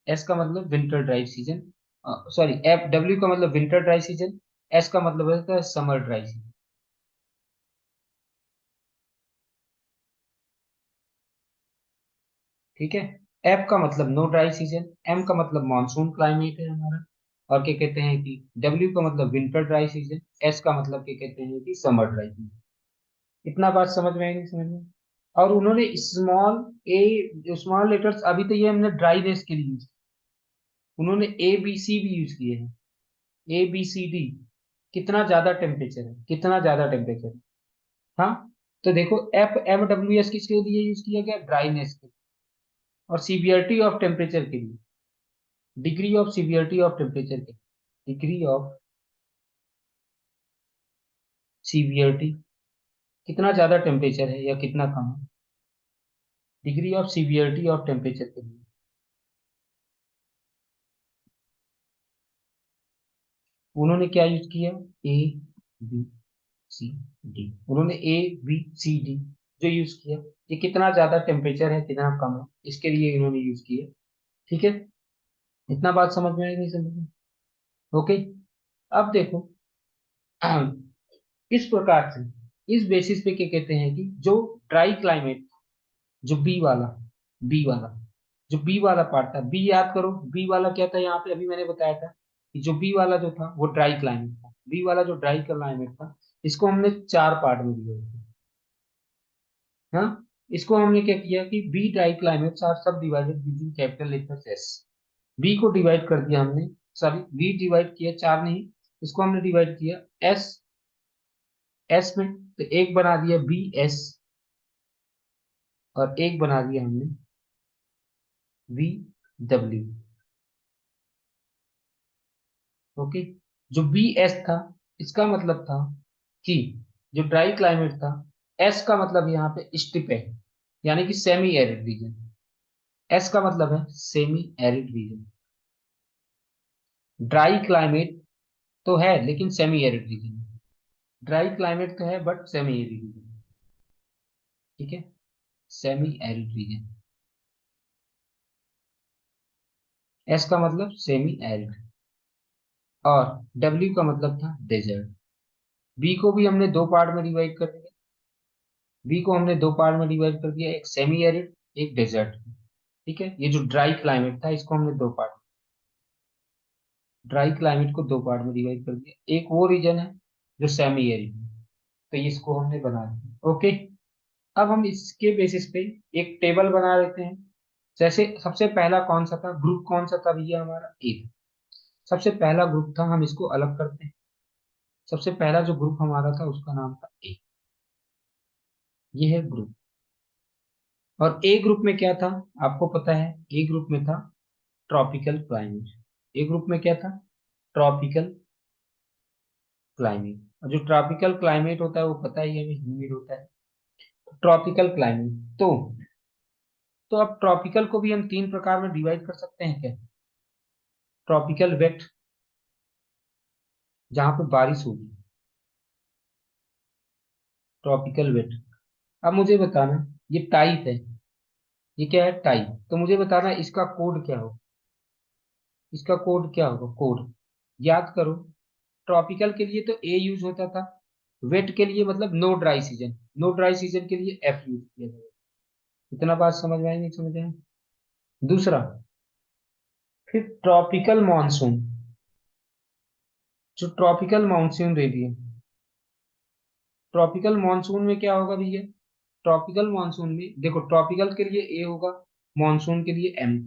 एस का मतलब winter dry season, sorry, F W का मतलब विंटर ड्राई सीजन। एस का मतलब होता है समर ड्राई सीजन। ठीक है। एफ का मतलब नो ड्राई सीजन, एम का मतलब मानसून क्लाइमेट है हमारा, और क्या कहते हैं कि डब्ल्यू का मतलब विंटर ड्राई सीजन, एस का मतलब क्या कहते हैं कि समर ड्राई सीजन। इतना बात समझ में आएगी, समझ में? और उन्होंने स्मॉल लेटर्स, अभी तो ये हमने ड्राईनेस के लिए यूज, उन्होंने ABC भी यूज किए हैं। ABCD, कितना ज्यादा टेम्परेचर है, कितना ज्यादा टेम्परेचर है। हाँ, तो देखो, FMWS किसके लिए यूज किया गया? ड्राईनेस के। और सीवियरिटी ऑफ टेम्परेचर के लिए, degree of severity of temperature के, डिग्री ऑफ सीवियरिटी, कितना ज्यादा टेम्परेचर है या कितना कम है, degree of severity of temperature के लिए उन्होंने क्या यूज किया? ABCD, उन्होंने ABCD जो यूज किया, ये कितना ज्यादा टेम्परेचर है कितना कम है, इसके लिए इन्होंने यूज किया। ठीक है। इतना बात समझ में आई, नहीं समझ में? ओके। अब देखो, इस प्रकार से, इस बेसिस पे क्या कहते हैं कि जो ड्राई क्लाइमेट, जो बी वाला जो बी वाला पार्ट था, बी याद करो, बी वाला क्या था यहाँ पे, अभी मैंने बताया था कि जो बी वाला जो था वो ड्राई क्लाइमेट था, बी वाला जो ड्राई क्लाइमेट था इसको हमने चार पार्ट में डिवाइड किया। हाँ, इसको हमने क्या किया कि B dry climates are subdivided using capital letters S. B को डिवाइड कर दिया हमने, सॉरी बी डिवाइड किया, चार नहीं, इसको हमने डिवाइड किया एस, एस में, तो एक बना दिया बी एस, और एक बना दिया हमने वी डब्ल्यू। ओके, जो बी एस था इसका मतलब था कि जो ड्राई क्लाइमेट था, एस का मतलब यहाँ पे स्टिप है, यानी कि सेमी एरिड रीजन। एस का मतलब है semi arid reason. Dry climate तो है लेकिन semi arid reason, dry climate तो है बट सेमी एरिड रीजन। ठीक है, सेमी एरिड रीजन। एस का मतलब सेमी एरिड, और डब्ल्यू का मतलब था डेजर्ट। बी को भी हमने दो पार्ट में डिवाइड कर दिया, बी को हमने दो पार्ट में डिवाइड कर दिया, एक सेमी एरिड एक डेजर्ट। ठीक है, ये जो ड्राई क्लाइमेट था इसको हमने दो पार्ट, ड्राई क्लाइमेट को दो पार्ट में डिवाइड कर दिया, एक वो रीजन है जो सेमी एरिड है, तो इसको हमने बना दिया। ओके, अब हम इसके बेसिस पे एक टेबल बना लेते हैं। जैसे सबसे पहला कौन सा था ग्रुप, कौन सा था भैया, हमारा ए था। सबसे पहला ग्रुप था, हम इसको अलग करते हैं। सबसे पहला जो ग्रुप हमारा था उसका नाम था ए, ये है ग्रुप। और ए ग्रुप में क्या था, आपको पता है, ए ग्रुप में था ट्रॉपिकल क्लाइमेट। ए ग्रुप में क्या था, ट्रॉपिकल क्लाइमेट। और जो ट्रॉपिकल क्लाइमेट होता है वो पता ही है हमें, ह्यूमिड होता है। ट्रॉपिकल क्लाइमेट तो अब ट्रॉपिकल को भी हम तीन प्रकार में डिवाइड कर सकते हैं क्या। ट्रॉपिकल वेट, जहां पे बारिश होगी, ट्रॉपिकल वेट। अब मुझे बताना, ये टाइप है, ये क्या है टाइप, तो मुझे बताना इसका कोड क्या हो, इसका कोड क्या होगा, कोड याद करो। ट्रॉपिकल के लिए तो ए यूज होता था, वेट के लिए मतलब no dry season, no dry season के लिए एफ यूज किया जाएगा। इतना बात समझ में आई नहीं समझ में? दूसरा, फिर ट्रॉपिकल मानसून, जो tropical monsoon area, tropical monsoon में क्या होगा भैया, ट्रॉपिकल मानसून में देखो, ट्रॉपिकल के लिए ए होगा, मानसून के लिए एम।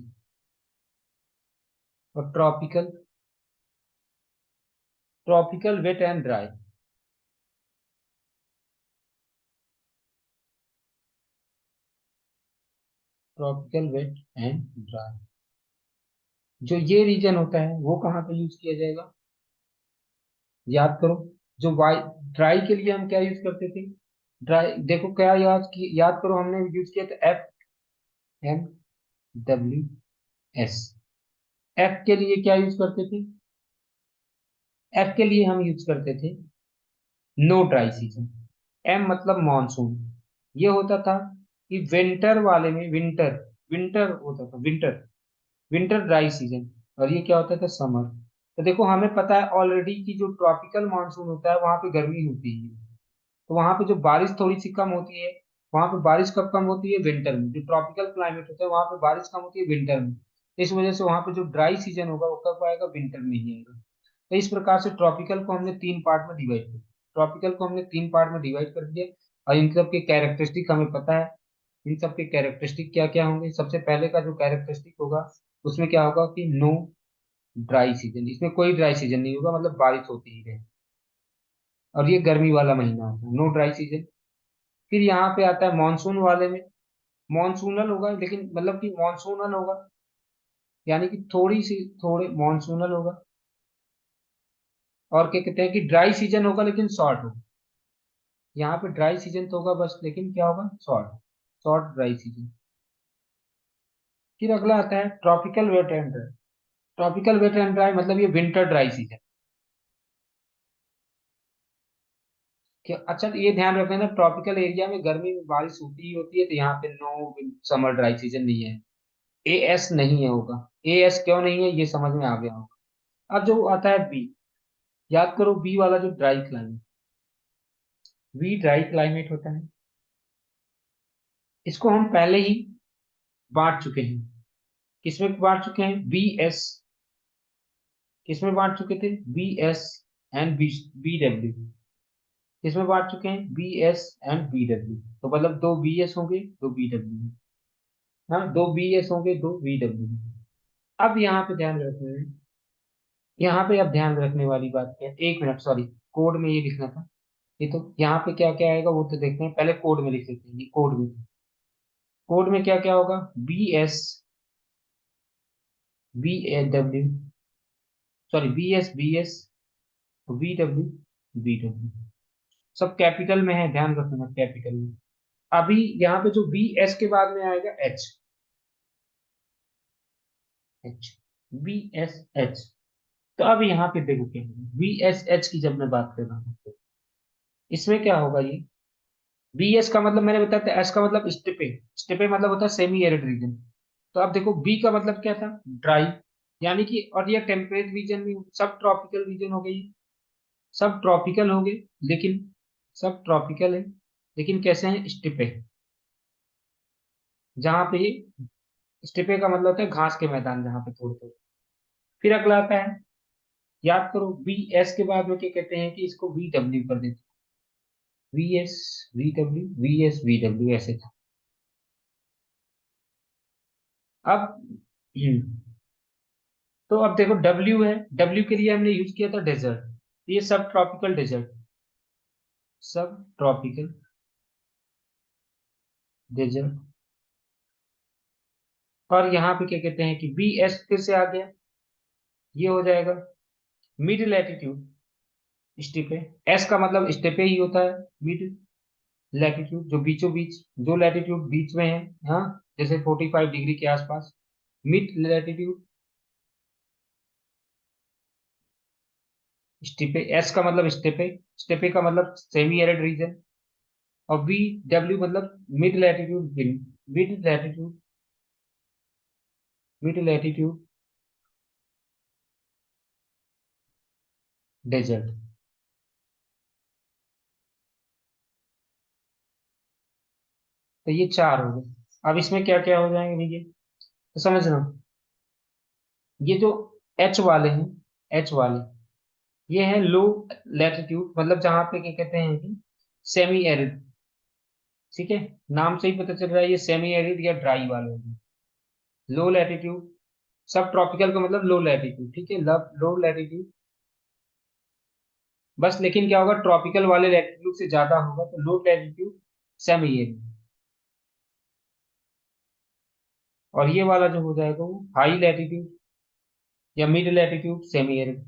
और tropical, tropical wet and dry, tropical wet and dry, जो ये रीजन होता है वो कहाँ पे यूज किया जाएगा, याद करो। जो वाई, ड्राई के लिए हम क्या यूज करते थे, ड्राई देखो क्या याद करो, हमने यूज किया था F M W S. F के लिए क्या यूज करते थे, एफ के लिए हम यूज करते थे नो ड्राई सीजन। एम मतलब मॉनसून, ये होता था कि विंटर वाले में, विंटर, विंटर होता था, विंटर, विंटर ड्राई सीजन। और ये क्या होता था, समर। तो देखो हमें पता है ऑलरेडी कि जो ट्रॉपिकल मानसून होता है वहां पे गर्मी होती है, तो वहां पे जो बारिश थोड़ी सी कम होती है, वहां पे बारिश कब कम होती है, विंटर में। जो ट्रॉपिकल क्लाइमेट होता है वहां पे बारिश कम होती है विंटर में, इस वजह से वहां पे जो ड्राई सीजन होगा वो कब आएगा, विंटर में ही आएगा। तो इस प्रकार से ट्रॉपिकल को हमने तीन पार्ट में डिवाइड कर दिया, ट्रॉपिकल को हमने तीन पार्ट में डिवाइड कर दिया। और इन सब के कैरेक्टरिस्टिक हमें पता है, इन सब के कैरेक्टरिस्टिक क्या क्या होंगे। सबसे पहले का जो कैरेक्टरिस्टिक होगा उसमें क्या होगा कि नो ड्राई सीजन, इसमें कोई ड्राई सीजन नहीं होगा, मतलब बारिश होती ही रहे। और ये गर्मी वाला महीना होता है, नो ड्राई सीजन। फिर यहाँ पे आता है मानसून वाले में, मानसूनल होगा, लेकिन मतलब कि मानसूनल होगा यानी कि थोड़ी सी, थोड़े मानसूनल होगा। और क्या कहते हैं कि ड्राई सीजन होगा लेकिन शॉर्ट होगा, यहाँ पे ड्राई सीजन तो होगा बस, लेकिन क्या होगा, शॉर्ट, शॉर्ट ड्राई सीजन। फिर अगला आता है tropical wet and dry. Tropical wet and dry मतलब ये विंटर ड्राई सीजन। कि अच्छा, ये ध्यान रखना ना, ट्रॉपिकल एरिया में गर्मी में बारिश होती ही होती है, तो यहाँ पे नो समर ड्राई सीजन नहीं है, ए एस नहीं है होगा। ए एस क्यों नहीं है ये समझ में आ गया होगा। अब जो आता है बी, याद करो बी वाला जो dry climate, B dry climate होता है, इसको हम पहले ही बांट चुके हैं। किसमें बांट चुके हैं, बी एस इसमें बांट चुके थे B S and B W. इसमें बांट चुके हैं B S and B W, तो मतलब दो बी एस होंगे, दो बी डब्ल्यू। हाँ, दो बी एस होंगे, दो बी डब्ल्यू। अब यहाँ पे ध्यान रखना है, यहाँ पे अब ध्यान रखने वाली बात क्या है, एक मिनट सॉरी, कोड में ये लिखना था। ये तो यहाँ पे क्या क्या आएगा वो तो देखते हैं, पहले कोड में लिख लेते हैं, ये कोड में। कोड में क्या क्या होगा, B S, B A W, sorry B S, V W, B W, सब कैपिटल में है, ध्यान रखना कैपिटल में। अभी यहाँ पे जो बी एस के बाद में आएगा H, H, B S H. तो अब यहाँ पे देखो क्या बी एस एच की जब मैं बात कर रहा हूँ तो इसमें क्या होगा, ये बी एस का मतलब मैंने बताया था, एस का मतलब स्टेपे, स्टेपे मतलब होता है सेमी एरिड रीजन। तो अब देखो बी का मतलब क्या था, ड्राई, यानी कि, और ये टेम्परेट रीजन में सब ट्रॉपिकल रीजन हो गई, सब ट्रॉपिकल हो गए, लेकिन सब ट्रॉपिकल है, लेकिन कैसे हैं, स्टेपे, जहाँ पे ये स्टेपे का मतलब होता है घास के मैदान जहाँ पे थोड़े थोड़े। फिर अगला आता है, याद करो बी एस के बाद में क्या कहते हैं कि इसको वी डब्ल्यू कर देते, V S, V W, V S, V W ऐसे था। अब तो अब देखो डब्ल्यू है, डब्ल्यू के लिए हमने यूज किया था डेजर्ट, ये सब ट्रॉपिकल डेजर्ट, सब ट्रॉपिकल डेजर्ट। और यहाँ पे क्या कहते हैं कि बी एस फिर से आ गया, ये हो जाएगा मिड लैटिट्यूड स्टेपे, एस का मतलब स्टेपे ही होता है, मिड लैटिट्यूड जो बीचों बीच, जो लैटिट्यूड बीच में है, हाँ, जैसे 45 डिग्री के आसपास, मिड लैटिट्यूड स्टेपे, एस का मतलब स्टेपे, स्टेपे का मतलब सेमी एरिड रीजन, और बी डब्ल्यू मतलब mid latitude, mid latitude, mid latitude desert. तो ये चार हो गए। अब इसमें क्या क्या हो जाएंगे भैया, तो समझना, ये जो एच वाले हैं, एच वाले, ये है लो लैटिट्यूड, मतलब जहां पे क्या कहते हैं कि सेमी एरिड, ठीक है, नाम से ही पता चल रहा है ये सेमी एरिड या ड्राई वाले होंगे। लो लैटिट्यूड, सब ट्रॉपिकल का मतलब लो लैटिट्यूड, ठीक है, लो लैटिट्यूड, बस लेकिन क्या होगा, ट्रॉपिकल वाले लैटिट्यूड से ज्यादा होगा तो लो लैटिट्यूड सेमी एरिड। और ये वाला जो हो जाएगा वो हाई लैटिट्यूड या mid latitude semi arid,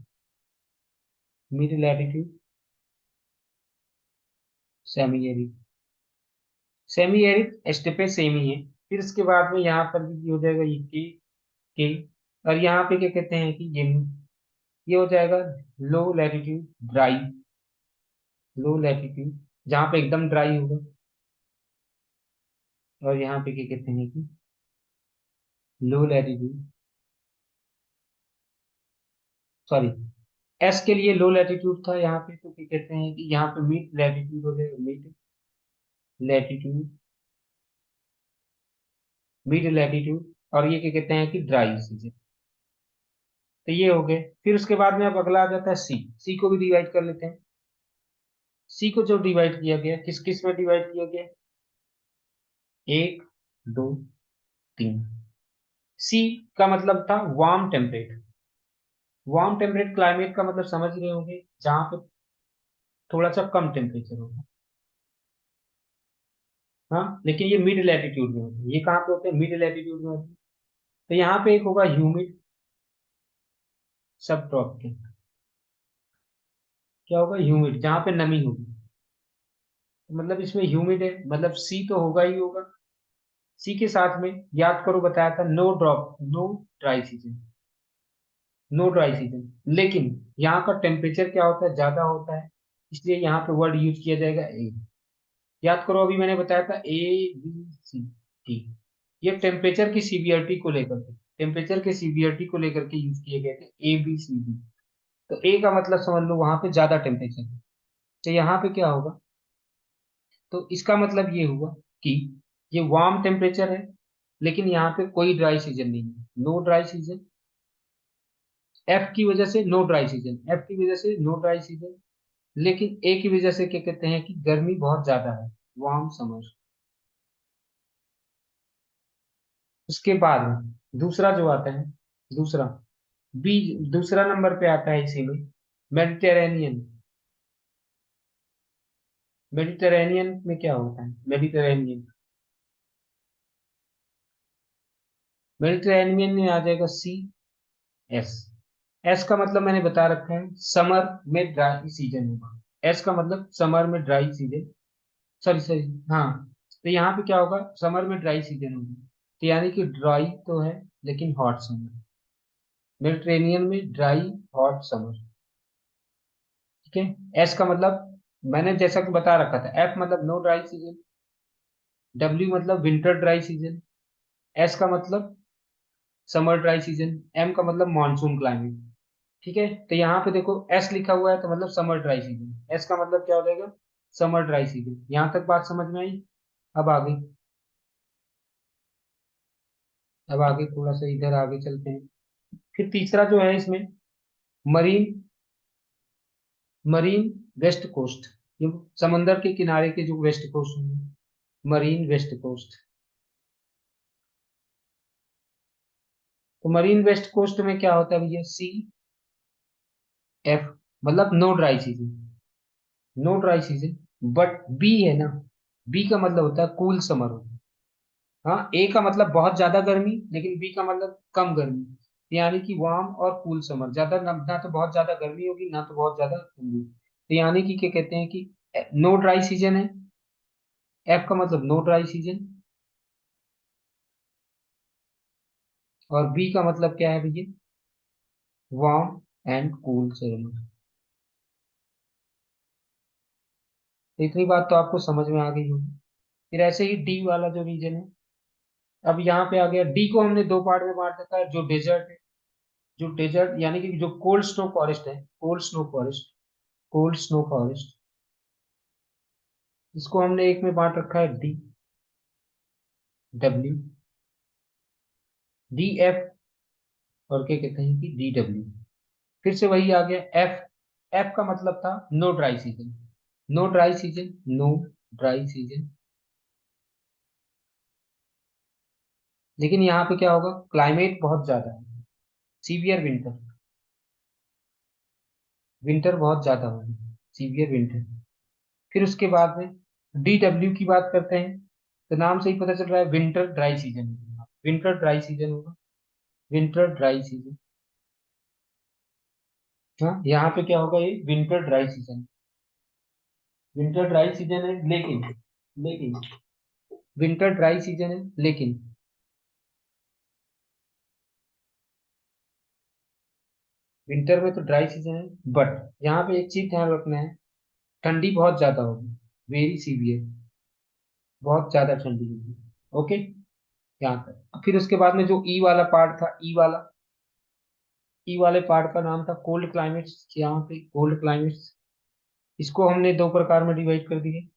mid latitude semi arid, semi arid steppe same ही है। फिर उसके बाद में यहाँ पर भी हो जाएगा ये के, और यहाँ पे क्या कहते हैं कि ये हो जाएगा लो लैटिट्यूड ड्राई, लो लैटिट्यूड जहाँ पे एकदम ड्राई होगा, और यहाँ पे क्या कहते हैं कि लो लैटिट्यूड, सॉरी, एस के लिए लो लैटिट्यूड था यहाँ पे, तो क्या कहते हैं कि यहाँ पे मिड लैटिट्यूड हो जाएगा, मिड लैटिट्यूड, मिड लैटिट्यूड, और ये क्या कहते हैं कि ड्राई सीजन। तो ये हो गए। फिर उसके बाद में अब अगला आ जाता है सी, सी को भी डिवाइड कर लेते हैं। सी को जो डिवाइड किया गया, किस किस में डिवाइड किया गया, एक, दो, तीन। सी का मतलब था warm temperate, warm temperate climate का मतलब समझ रहे होंगे, जहां पे थोड़ा सा कम टेम्परेचर होगा, हाँ, लेकिन ये मिड लैटिट्यूड में होते हैं, ये कहाँ पे होते हैं, मिड लैटिट्यूड में होते हैं। तो यहाँ पे एक होगा ह्यूमिड सब ट्रॉपिकल, क्या होगा, ह्यूमिड जहाँ पे नमी होगी, तो मतलब इसमें ह्यूमिड है, मतलब सी तो होगा ही होगा। सी के साथ में याद करो बताया था no drop, no dry season, no dry season, लेकिन यहाँ का टेम्परेचर क्या होता है, ज्यादा होता है, इसलिए यहाँ पे वर्ड यूज किया जाएगा ए। याद करो अभी मैंने बताया था ए बी सी डी, ये टेम्परेचर की सीवियरिटी को लेकर के, टेम्परेचर के सीवियरिटी को लेकर के यूज किए गए थे ए बी सी डी। तो ए का मतलब समझ लो वहां पे ज्यादा टेम्परेचर है, तो यहाँ पे क्या होगा, तो इसका मतलब ये हुआ कि ये वार्म टेम्परेचर है, लेकिन यहाँ पे कोई ड्राई सीजन नहीं है, नो ड्राई सीजन, एफ की वजह से नो ड्राई सीजन, एफ की वजह से नो ड्राई सीजन। लेकिन ए की वजह से क्या कहते हैं कि गर्मी बहुत ज्यादा है, वार्म समर। उसके बाद दूसरा जो आता है, दूसरा बी, दूसरा नंबर पे आता है इसी में, मेडिटेरेनियन। मेडिटेरेनियन में क्या होता है, मेडिटेरेनियन, मेडिटेरेनियन में आ जाएगा सी एस। एस का मतलब मैंने बता रखा है, समर में ड्राई सीजन होगा। एस का मतलब समर में ड्राई सीजन, सॉरी सॉरी, हाँ। तो यहाँ पे क्या होगा, समर में ड्राई सीजन होगी, तो यानी कि ड्राई तो है लेकिन हॉट समर। मेडिटेरेनियन में ड्राई हॉट समर, ठीक है। एस का मतलब मैंने जैसा कि बता रखा था, एफ मतलब नो ड्राई सीजन, डब्ल्यू मतलब विंटर ड्राई सीजन, एस का मतलब समर ड्राई सीजन, एम का मतलब मानसून क्लाइमेट। ठीक है, तो यहाँ पे देखो एस लिखा हुआ है तो मतलब समर ड्राई सीजन, एस का मतलब क्या हो जाएगा, समर ड्राई सीजन। यहाँ तक बात समझ में आई। अब आगे, अब आगे थोड़ा सा इधर आगे चलते हैं। फिर तीसरा जो है इसमें, मरीन, मरीन वेस्ट कोस्ट, जो समंदर के किनारे के जो वेस्ट कोस्ट होंगे, मरीन वेस्ट कोस्ट। तो मरीन वेस्ट कोस्ट में क्या होता है भैया, सी एफ, मतलब no dry season, no dry season. But B है ना, बी का मतलब होता है कूल समर होता है। हाँ, ए का मतलब बहुत ज्यादा गर्मी, लेकिन बी का मतलब कम गर्मी, यानी कि वार्म और कूल समर, ज्यादा ना तो बहुत ज्यादा गर्मी होगी ना तो बहुत ज्यादा ठंडी। तो यानी कि क्या कहते हैं कि नो ड्राई सीजन है, एफ का मतलब नो ड्राई सीजन, और बी का मतलब क्या है भैया, वार्म एंड कूल समर। तो इतनी बात तो आपको समझ में आ गई होगी। फिर ऐसे ही डी वाला जो रीजन है, अब यहाँ पे आ गया, डी को हमने दो पार्ट में बांट रखा है, जो डेजर्ट है, जो डेजर्ट यानी कि जो कोल्ड स्नो फॉरेस्ट है, cold snow forest, cold snow forest, इसको हमने एक में बांट रखा है, डी, डब्ल्यू, डी एफ, और क्या कहते हैं कि डी डब्ल्यू। फिर से वही आ गया एफ, एफ का मतलब था no dry season, no dry season, no dry season. लेकिन यहाँ पे क्या होगा, क्लाइमेट बहुत ज्यादा है, सीवियर विंटर, विंटर बहुत ज्यादा होगी, सीवियर विंटर। फिर उसके बाद में डी डब्ल्यू की बात करते हैं, तो नाम से ही पता चल रहा है winter dry season, winter dry season होगा, विंटर ड्राई सीजन। हाँ, यहाँ पे क्या होगा, ये winter dry season, winter dry season है, लेकिन, लेकिन विंटर ड्राई सीजन है, लेकिन विंटर में तो ड्राई सीजन है, बट यहाँ पे एक चीज ध्यान रखना है, ठंडी बहुत ज्यादा होगी, वेरी सीवियर, बहुत ज्यादा ठंडी होगी। ओके, यहाँ तक। फिर उसके बाद में जो ई वाला पार्ट था, ई वाला, ई वाले पार्ट का नाम था कोल्ड क्लाइमेट्स, यहाँ पे कोल्ड क्लाइमेट्स, इसको हमने दो प्रकार में डिवाइड कर दिए।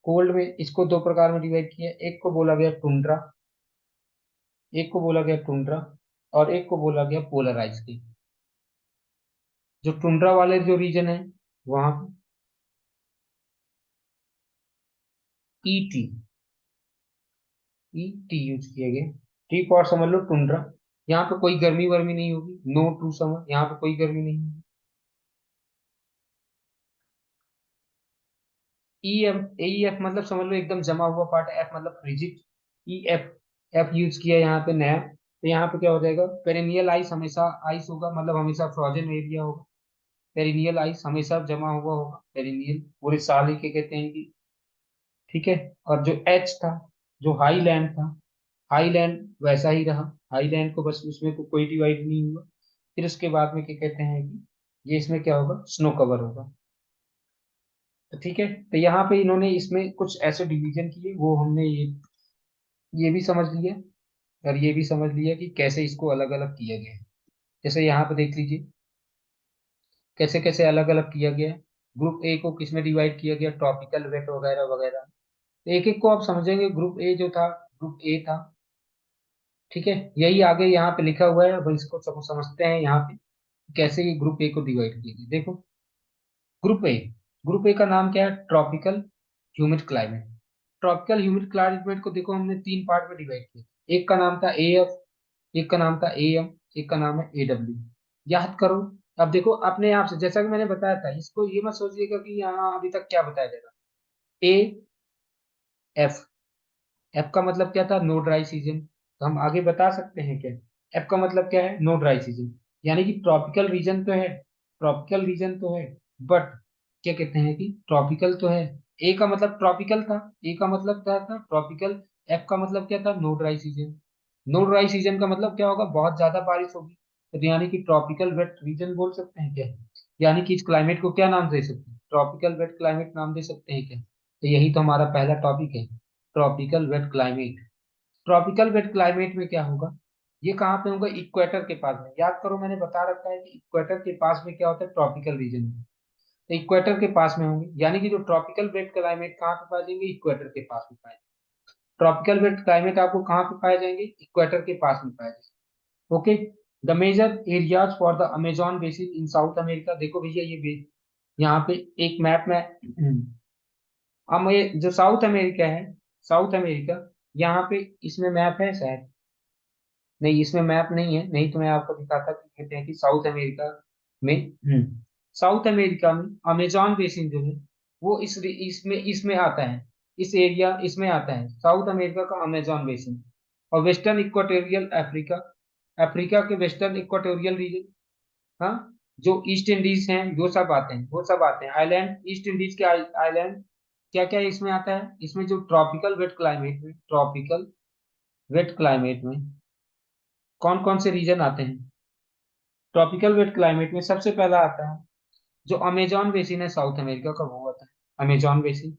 कोल्ड में इसको दो प्रकार में डिवाइड किया, एक को बोला गया टुंड्रा, एक को बोला गया टुंड्रा, और एक को बोला गया पोलर आइस की। जो टुंड्रा वाले जो रीजन है, वहां E T, E T use किया गया, टी फॉर समझ लो टुंड्रा। यहाँ पे कोई गर्मी वर्मी नहीं होगी, नो टू समर, यहाँ पे कोई गर्मी नहीं होगी। ई एफ, ए एफ मतलब समझ लो एकदम जमा हुआ पार्ट, एफ मतलब frigid, E F, F use किया यहाँ पे नया। तो यहाँ पे क्या हो जाएगा, पेरिनियल आइस, हमेशा आइस होगा, मतलब हमेशा फ्रोजन एरिया होगा, पेरिनियल आइस हमेशा जमा हुआ होगा, पेरिनियल पूरे साल ही के कहते हैं कि, ठीक है। और जो एच था, जो हाई लैंड था, हाई लैंड वैसा ही रहा, हाई लैंड को बस उसमें कोई डिवाइड नहीं हुआ। फिर उसके बाद में क्या कहते हैं कि ये इसमें क्या होगा, स्नो कवर होगा। तो ठीक है, तो यहाँ पे इन्होंने इसमें कुछ ऐसे डिवीजन किए, वो हमने ये भी समझ लिया, और ये भी समझ लिया कि कैसे इसको अलग अलग किया गया है। जैसे यहाँ पे देख लीजिए कैसे कैसे अलग अलग किया गया है। ग्रुप ए को किसमें डिवाइड किया गया, ट्रॉपिकल वेट वगैरह वगैरह। तो एक एक को आप समझेंगे, ग्रुप ए जो था, ग्रुप ए था, ठीक है, यही आगे यहाँ पे लिखा हुआ है। अब इसको समझते हैं यहाँ पे कैसे ये ग्रुप ए को डिवाइड किया गया। देखो, ग्रुप ए, ग्रुप ए का नाम क्या है? Tropical humid climate. Tropical humid climate को देखो हमने तीन पार्ट में डिवाइड किया। एक का नाम था ए एफ, एक का नाम था ए एम, एक का नाम है ए डब्ल्यू। याद करो। अब देखो अपने आप से, जैसा कि मैंने बताया था, इसको ये मत सोचिएगा कि यहाँ अभी तक क्या बताया जाएगा। ए एफ, एफ का मतलब क्या था? No dry season. तो हम आगे बता सकते हैं क्या? एफ का मतलब क्या है? No dry season. यानी कि ट्रॉपिकल रीजन तो है, ट्रॉपिकल रीजन तो है, बट क्या कहते हैं कि ट्रॉपिकल तो है। ए का मतलब ट्रॉपिकल था, ए का मतलब क्या था? ट्रॉपिकल। एफ का मतलब क्या था? No dry season. No dry season का मतलब क्या होगा? बहुत ज्यादा बारिश होगी। तो यानी कि ट्रॉपिकल वेट रीजन बोल सकते हैं क्या? यानी कि इस क्लाइमेट को क्या नाम दे सकते हैं? ट्रॉपिकल वेट क्लाइमेट नाम दे सकते हैं क्या? तो यही तो हमारा पहला टॉपिक है, tropical wet climate. Tropical wet climate में क्या होगा? ये कहाँ पे होगा? इक्वेटर के पास में। याद करो, मैंने बता रखा है कि इक्वेटर के पास में क्या होता है? ट्रॉपिकल रीजन में। तो इक्वेटर के पास में होंगे, यानी कि जो ट्रॉपिकल वेट क्लाइमेट कहाँ पे पाए जाएंगे? इक्वेटर के पास में पाए जाएंगे। ट्रॉपिकल वेट क्लाइमेट आपको कहाँ पे पाए जाएंगे? इक्वेटर के पास में पाए जाएंगे। Okay. The major areas for the Amazon basin in South America. देखो भैया, यहाँ पे एक मैप में हम ये जो साउथ अमेरिका है, साउथ अमेरिका, यहाँ पे इसमें मैप है शायद। नहीं, इसमें मैप नहीं है, नहीं तो मैं आपको दिखाता कि कहते हैं कि साउथ अमेरिका में, साउथ अमेरिका में अमेजॉन बेसिन जो है वो इसमें इसमें आता है। इस एरिया इसमें आता है साउथ अमेरिका का अमेजॉन बेसिन। और वेस्टर्न इक्वाटोरियल अफ्रीका, अफ्रीका के वेस्टर्न इक्वाटोरियल रीजन, हाँ, जो ईस्ट इंडीज हैं वो सब आते हैं, वो सब आते हैं आइलैंड, ईस्ट इंडीज के आइलैंड। क्या क्या इसमें आता है? इसमें जो ट्रॉपिकल वेट क्लाइमेट में, ट्रॉपिकल वेट क्लाइमेट में कौन कौन से रीजन आते हैं? ट्रॉपिकल वेट क्लाइमेट में सबसे पहला आता है जो अमेजॉन बेसिन है साउथ अमेरिका का, वो आता है Amazon basin.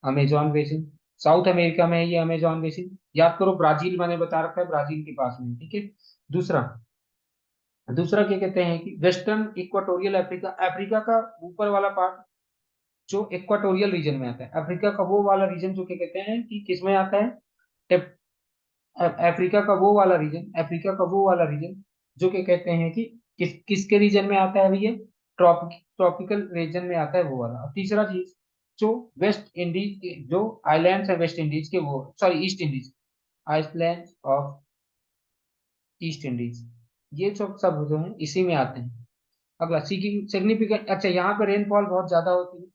Amazon basin south America में है ये अमेजॉन बेसिन। याद करो, ब्राजील मैंने बता रखा है, ब्राजील के पास में है, ठीक है। दूसरा, दूसरा क्या कहते हैं कि वेस्टर्न इक्वाटोरियल अफ्रीका, अफ्रीका का ऊपर वाला पार्ट जो इक्वाटोरियल रीजन में आता है, अफ्रीका का वो वाला रीजन जो क्या कहते हैं कि किस में आता है? अफ्रीका का वो वाला रीजन, अफ्रीका का वो वाला रीजन जो कि कहते हैं कि किसके रीजन में आता है अभी ये? ट्रॉपिकल रीजन में आता है वो वाला। और तीसरा चीज, जो वेस्ट इंडीज के जो आइलैंड्स है वेस्ट इंडीज के, वो sorry east Indies, island of east Indies, ये सब सब जो है इसी में आते हैं। अगला सिग्निफिकेंट, अच्छा, यहाँ पे रेनफॉल बहुत ज्यादा होती है।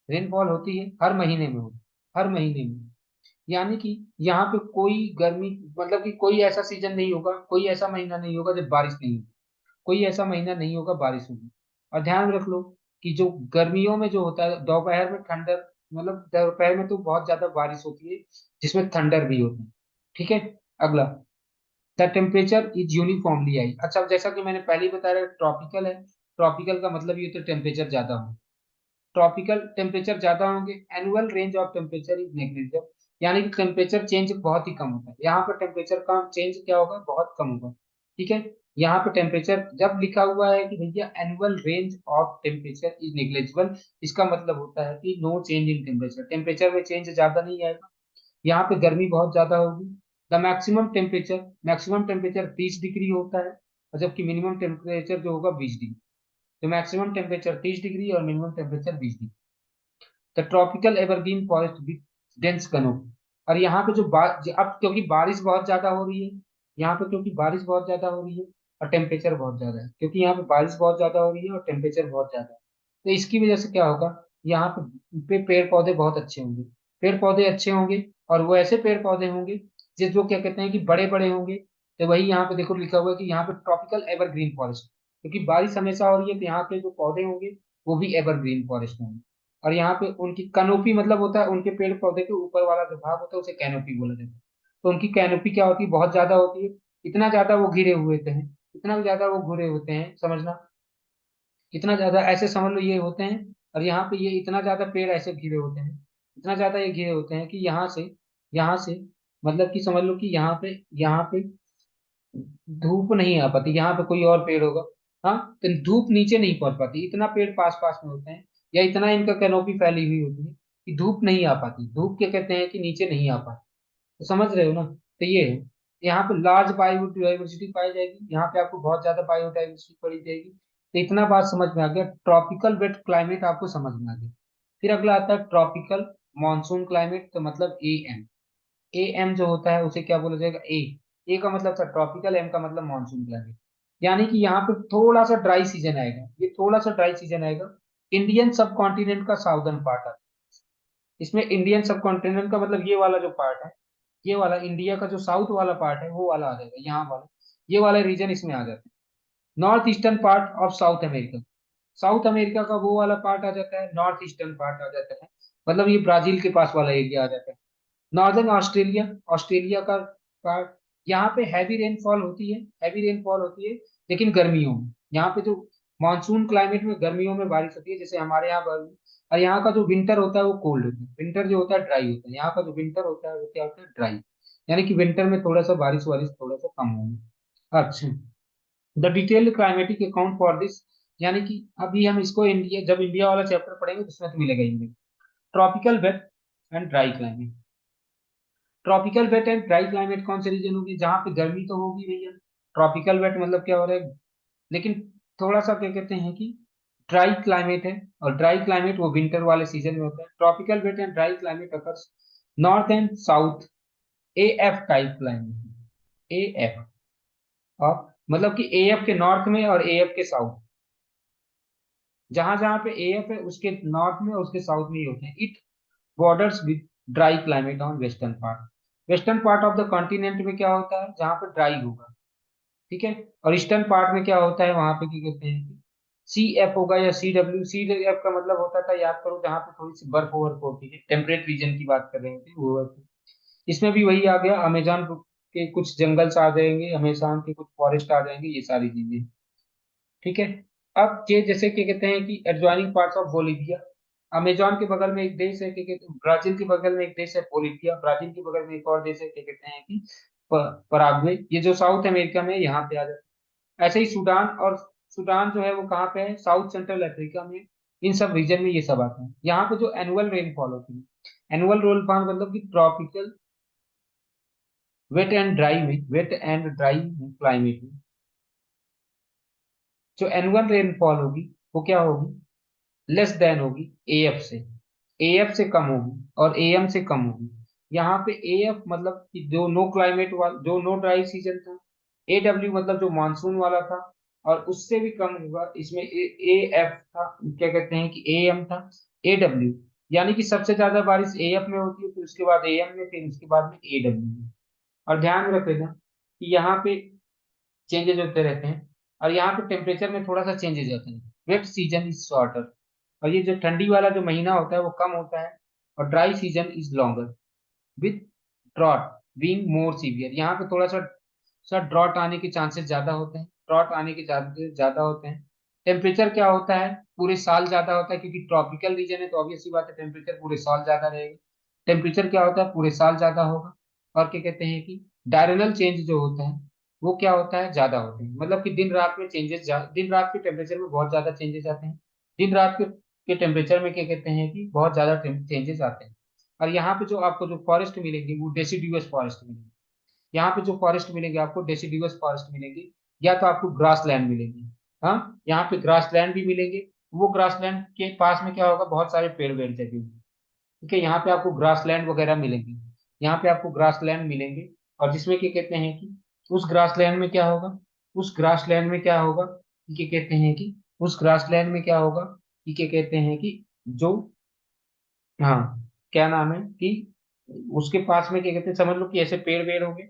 रेनफॉल होती है हर महीने में होती है, हर महीने में। यानी कि यहाँ पे कोई गर्मी, मतलब कि कोई ऐसा सीजन नहीं होगा, कोई ऐसा महीना नहीं होगा जब बारिश नहीं होगी, कोई ऐसा महीना नहीं होगा बारिश होगी। और ध्यान रख लो कि जो गर्मियों में जो होता है दोपहर में ठंडर, मतलब दोपहर में तो बहुत ज्यादा बारिश होती है जिसमें थंडर भी होती है। ठीक है। अगला, the temperature is uniformly high. अच्छा, जैसा कि मैंने पहले ही बताया, ट्रॉपिकल है, ट्रॉपिकल का मतलब ये तो टेम्परेचर ज्यादा हो, ट्रॉपिकल टेम्परेचर ज्यादा होंगे। Annual range of temperature is negligible, यानी कि टेम्परेचर चेंज बहुत ही कम होता है। यहाँ पर टेम्परेचर का चेंज क्या होगा? बहुत कम होगा। ठीक है। यहाँ पे टेम्परेचर जब लिखा हुआ है कि भैया annual range of temperature is negligible, इसका मतलब होता है कि no change in temperature, temperature में चेंज ज्यादा नहीं आएगा। यहाँ पे गर्मी बहुत ज्यादा होगी। द मैक्सिमम टेम्परेचर 30 डिग्री होता है, और जबकि मिनिमम टेम्परेचर जो होगा 20 डिग्री। तो मैक्सिमम टेम्परेचर 30 डिग्री और minimum temperature 20 degree. The tropical evergreen forest with dense canopy. और यहाँ पे अब क्योंकि बारिश बहुत ज्यादा हो रही है, यहाँ पे क्योंकि बारिश बहुत ज्यादा हो रही है और टेम्परेचर बहुत ज्यादा है, क्योंकि यहाँ पे बारिश बहुत ज्यादा हो रही है और टेम्परेचर बहुत ज्यादा है, तो इसकी वजह से क्या होगा? यहाँ पे पेड़ पौधे बहुत अच्छे होंगे, पेड़ पौधे अच्छे होंगे, और वो ऐसे पेड़ पौधे होंगे जो क्या कहते हैं कि बड़े बड़े होंगे। तो वही यहाँ पे देखो लिखा हुआ है कि यहाँ पे ट्रॉपिकल एवरग्रीन फॉरेस्ट, क्योंकि बारिश हमेशा हो रही है तो यहाँ पे जो पौधे होंगे वो भी एवरग्रीन फॉरेस्ट होंगे। और यहाँ पे उनकी कैनोपी मतलब होता है उनके पेड़ पौधे के ऊपर वाला जो भाग होता है उसे कैनोपी बोला जाता है। तो उनकी कैनोपी क्या होती है? बहुत ज्यादा होती है। इतना ज्यादा वो घिरे हुए होते हैं, इतना ज्यादा वो घिरे होते हैं, समझना, इतना ज्यादा ऐसे समझ लो ये होते हैं। और यहाँ पे ये इतना ज्यादा पेड़ ऐसे घिरे होते हैं, इतना ज्यादा ये घिरे होते हैं कि यहाँ से मतलब कि समझ लो कि यहाँ पे धूप नहीं आ पाती। यहाँ पे कोई और पेड़ होगा, हाँ, तो धूप नीचे नहीं पहुंच पाती, इतना पेड़ पास पास में होते हैं, या इतना इनका कैनोपी फैली हुई होती है कि धूप नहीं आ पाती, धूप क्या कहते हैं कि नीचे नहीं आ पाती। तो समझ रहे हो ना? तो ये है। यहाँ पे लार्ज बायोडाइवर्सिटी पाई जाएगी, यहाँ पे आपको बहुत ज्यादा बायोडाइवर्सिटी पड़ी जाएगी। तो इतना बात समझ में आ गया, ट्रॉपिकल वेट क्लाइमेट आपको समझ में आ गया। फिर अगला आता है ट्रॉपिकल मानसून क्लाइमेट, तो मतलब AM। AM जो होता है उसे क्या बोला जाएगा, ए का मतलब था ट्रॉपिकल, एम का मतलब मानसून क्लाइमेट। यानी कि यहाँ पे थोड़ा सा ड्राई सीजन आएगा, ये थोड़ा सा ड्राई सीजन आएगा। इंडियन सब कॉन्टिनेंट का साउदर्न पार्ट आता है इसमें। इंडियन सब कॉन्टिनेंट का मतलब ये वाला जो पार्ट है, ये वाला इंडिया का जो साउथ वाला पार्ट है वो वाला आ जाएगा यहाँ वाला, ये वाला रीजन इसमें आ जाता है। North eastern part of south America, south America का वो वाला पार्ट आ जाता है, नॉर्थ ईस्टर्न पार्ट आ जाता है, मतलब ये ब्राजील के पास वाला एरिया आ जाता है। नॉर्दर्न ऑस्ट्रेलिया, ऑस्ट्रेलिया का पार्ट, यहाँ पे हैवी रेनफॉल होती है, हैवी रेनफॉल होती है, लेकिन गर्मियों में। यहाँ पे जो मानसून क्लाइमेट में गर्मियों में बारिश होती है, जैसे हमारे यहाँ और यहाँ का जो विंटर होता है वो कोल्ड होता है, विंटर जो होता है ड्राई होता है। यहाँ का जो विंटर होता है वो क्या होता है, ड्राई। यानी कि विंटर में थोड़ा सा बारिश वारिश थोड़ा सा कम होगा। अच्छा, the detailed climatic account for this, यानी कि अभी हम इसको इंडिया, जब इंडिया वाला चैप्टर पढ़ेंगे तो उसमें तो मिलेगा ही मिलेगा। Tropical wet and dry climate, tropical wet and dry climate कौन से रीजन होगी, जहाँ पे गर्मी तो होगी भैया। ट्रॉपिकल वेट मतलब क्या हो रहा है, लेकिन थोड़ा सा क्या कहते हैं कि ड्राई क्लाइमेट है, और ड्राई क्लाइमेट वो विंटर वाले सीजन में होता है। Tropical wet and dry climate occurs north and south, AF type climate, AF, और मतलब कि AF के नॉर्थ में और AF के साउथ, जहां जहां पे AF है उसके नॉर्थ में और उसके साउथ में ही होते हैं। It borders with dry climate on western part, western part of the continent में क्या होता है, जहां पर ड्राई होगा, ठीक है। और ईस्टर्न पार्ट में क्या होता है, वहां पे क्या कहते हैं, CF होगा या CF का मतलब होता था, याद करो, जहाँ पे थोड़ी सी बर्फ वर्फ होती है, टेम्परेट रीजन की बात कर रहे थे वो होती है। इसमें भी वही आ गया, अमेजोन के कुछ जंगल्स आ जाएंगे, अमेजोन के कुछ फॉरेस्ट आ जाएंगे, ये सारी चीजें, ठीक है। अब ये जैसे क्या कहते हैं कि adjoining parts of Bolivia, Amazon के बगल में एक देश है, क्या कहते हैं, ब्राजील के बगल में एक देश है बोलीविया, ब्राजील के बगल में एक और देश है, क्या कहते हैं कि पराग्वे, ये जो साउथ अमेरिका में है, यहाँ पे आ जाता है। ऐसे ही सूडान, और सूडान जो है वो कहाँ पे है, साउथ सेंट्रल अफ्रीका में। इन सब रीजन में ये सब आता है। यहाँ पे जो एनुअल रेनफॉल होती है, एनुअल रेनफॉल मतलब कि tropical wet and dry climate में जो एनुअल रेनफॉल होगी वो क्या होगी, लेस देन होगी AF से, AF से कम होगी और AM से कम होगी। यहाँ पे AF मतलब कि जो नो क्लाइमेट वाला, जो नो ड्राई सीजन था, AW मतलब जो मानसून वाला था, और उससे भी कम होगा इसमें AF था, क्या कहते हैं कि AM था, AW, यानी कि सबसे ज्यादा बारिश AF में होती है, फिर उसके बाद AM में, फिर उसके बाद में AW में। और ध्यान में रखेगा कि यहाँ पे चेंजेस होते रहते हैं, और यहाँ पे टेम्परेचर में थोड़ा सा चेंजेस होते हैं। वेट सीजन इज शॉर्टर, और ये जो ठंडी वाला जो महीना होता है वो कम होता है, और dry season is longer, with drought being more severe, यहाँ पे थोड़ा सा सा ड्रॉट आने के चांसेस ज्यादा होते हैं, ड्रॉट आने के चांसेस ज्यादा होते हैं। टेम्परेचर क्या होता है, पूरे साल ज्यादा होता है, क्योंकि ट्रॉपिकल रीजन है तो ऑब्वियस सी बात है टेम्परेचर पूरे साल ज्यादा रहेगा। टेम्परेचर क्या होता है, पूरे साल ज्यादा होगा। और क्या कहते हैं कि डायरनल चेंज जो होता है वो क्या होता है, ज्यादा होते हैं, मतलब कि दिन रात में चेंजेस, दिन रात के टेम्परेचर में बहुत ज्यादा चेंजेस आते हैं। दिन रात के टेम्परेचर में क्या कहते हैं कि बहुत ज्यादा चेंजेस आते हैं। और यहाँ पे जो आपको जो फॉरेस्ट मिलेंगे वो डेसिडुअस फॉरेस्ट मिलेंगे, यहाँ पे जो फॉरेस्ट मिलेंगे आपको डेसिडुअस फॉरेस्ट मिलेंगे, या तो आपको ग्रास लैंड मिलेंगे। हाँ, यहाँ पे ग्रास लैंड भी मिलेंगे, वो ग्रास लैंड के पास में क्या होगा, बहुत सारे पेड़ वेड़ लगे होंगे, ठीक है। यहाँ पे आपको ग्रास लैंड वगैरह मिलेंगे, यहाँ पे आपको ग्रास लैंड मिलेंगे। और जिसमें क्या कहते हैं कि उस ग्रास लैंड में क्या होगा, उस ग्रास लैंड में क्या होगा कि क्या कहते हैं कि उस ग्रास लैंड में क्या होगा कि क्या कहते हैं कि जो, हाँ, क्या नाम है कि उसके पास में क्या कहते हैं, समझ लो कि ऐसे पेड़ वेड़ होंगे,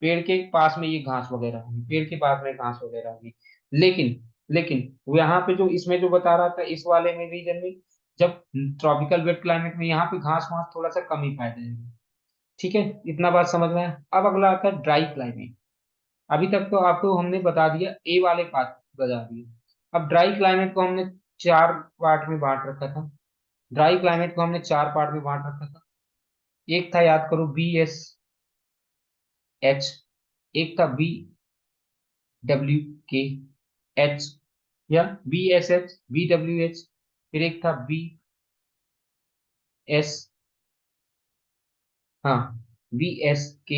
पेड़ के पास में ये घास वगैरह होगी, पेड़ के पास में घास वगैरह होगी। लेकिन लेकिन वो यहाँ पे जो इसमें जो बता रहा था, इस वाले में रीजन में, जब ट्रॉपिकल वेट क्लाइमेट में यहाँ पे घास वास थोड़ा सा कम ही पाया जाएगा, ठीक है। इतना बात समझ में आया। अब अगला आता है ड्राई क्लाइमेट। अभी तक तो आपको हमने बता दिया, ए वाले पार्ट बता दिए। अब ड्राई क्लाइमेट को हमने चार पार्ट में बांट रखा था, ड्राई क्लाइमेट को हमने चार पार्ट में बांट रखा था। एक था, याद करो, BSH, एक था BWKH, या BSH BWH, फिर एक था BS, हाँ, BSK,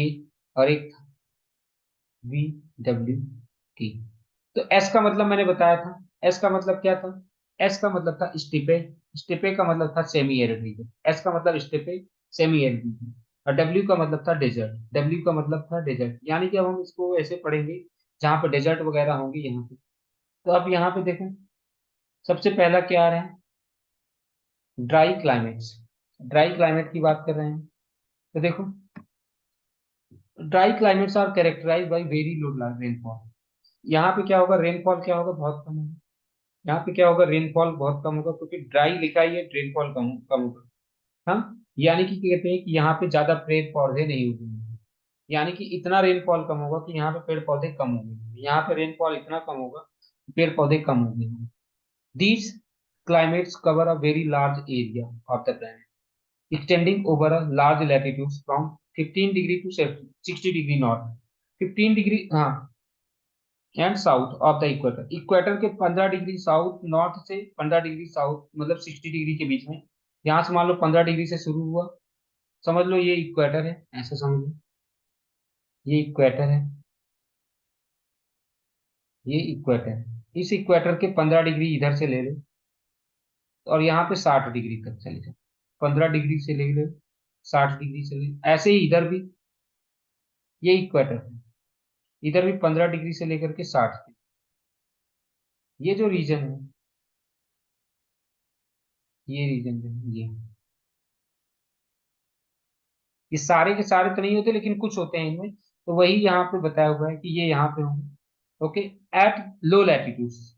और एक था वी डब्ल्यू टी। तो एस का मतलब मैंने बताया था, एस का मतलब क्या था? एस का मतलब था स्टिपे, स्टिपे का मतलब था सेमी एरिड रीजन, एस का मतलब स्टिपे, सेमी एरिड रीजन। और डब्ल्यू का मतलब था डेजर्ट, डब्ल्यू का मतलब था डेजर्ट। यानी कि अब हम इसको ऐसे पढ़ेंगे जहाँ पे डेजर्ट वगैरह होंगे यहाँ पे। तो अब यहाँ पे देखो, सबसे पहला क्या आ रहा है? Dry climates. ड्राई क्लाइमेट की बात कर रहे हैं। तो देखो, dry climates are characterise by very low rainfall. यहाँ पे क्या होगा? रेनफॉल क्या होगा? बहुत कम होगा। यहाँ पे क्या होगा? रेनफॉल बहुत कम होगा, क्योंकि ड्राई लिखा ही है, रेनफॉल कम कम होगा। हाँ, यानी कि क्या कहते हैं कि यहाँ पे ज्यादा पेड़ पौधे नहीं उगेंगे। यानी कि इतना रेनफॉल कम होगा कि यहाँ पे पेड़ पौधे कम होंगे, यहाँ पे रेनफॉल इतना कम होगा कि पेड़ पौधे कम होंगे। These climates cover a very large area of the planet, extending over a large latitudes from 15 degree to 60 degree north, 15 degree हाँ, and south of the equator, equator के 15 डिग्री साउथ, नॉर्थ से 15 degree south, मतलब 60 degree के बीच में। यहाँ से मान लो 15 degree से शुरू हुआ, समझ लो ये इक्वेटर है, ऐसे समझ लो ये इक्वेटर है, ये इक्वेटर है। इस इक्वेटर के 15 डिग्री इधर से ले लो, और यहाँ पे 60 डिग्री तक चले जाओ। 15 डिग्री से ले लो, 60 डिग्री से ले लो, ऐसे ही इधर भी ये इक्वेटर है, इधर भी 15 डिग्री से लेकर के 60 डिग्री। ये जो रीजन है, ये रीजन है ये सारे के सारे तो नहीं होते, लेकिन कुछ होते हैं इनमें। तो वही यहाँ पे बताया हुआ है कि ये यहाँ पे होंगे। ओके, एट लो लैटिट्यूड्स,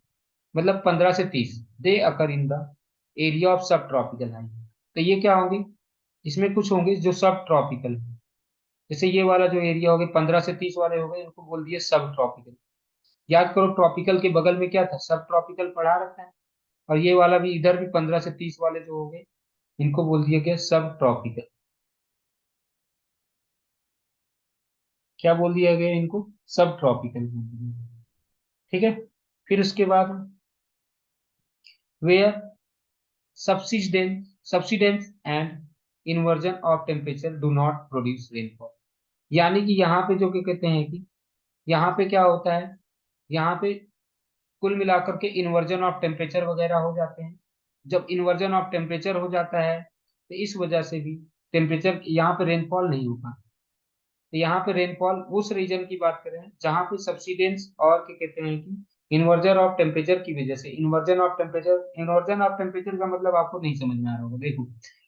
मतलब 15 से 30, दे अकर इन द एरिया ऑफ सब ट्रॉपिकल हाई। तो ये क्या होंगे? इसमें कुछ होंगे जो सब ट्रॉपिकल, जैसे ये वाला जो एरिया हो गए 15 से 30 वाले हो गए, इनको बोल दिए सब ट्रॉपिकल। याद करो, ट्रॉपिकल के बगल में क्या था? सब ट्रॉपिकल पढ़ा रखा है। और ये वाला भी, इधर भी 15 से 30 वाले जो हो गए, इनको बोल दिया गया सब ट्रॉपिकल। क्या बोल दिया गया इनको? सब ट्रॉपिकल बोल दिया गया। ठीक है। फिर उसके बाद, where subsidence and inversion of temperature do not produce rainfall. यानी कि यहाँ पे जो क्या कहते हैं कि यहाँ पे क्या होता है, यहाँ पे कुल मिलाकर के इन्वर्जन ऑफ टेम्परेचर वगैरह हो जाते हैं। जब इन्वर्जन ऑफ टेम्परेचर हो जाता है, तो इस वजह से भी टेम्परेचर, यहाँ पे रेनफॉल नहीं होगा। तो यहाँ पे रेनफॉल उस रीजन की बात करें जहाँ पे सब्सिडेंस और क्या कहते हैं कि इन्वर्जन ऑफ टेम्परेचर की वजह से, इन्वर्जन ऑफ टेम्परेचर का मतलब आपको नहीं समझ में आ रहा होगा। देखो,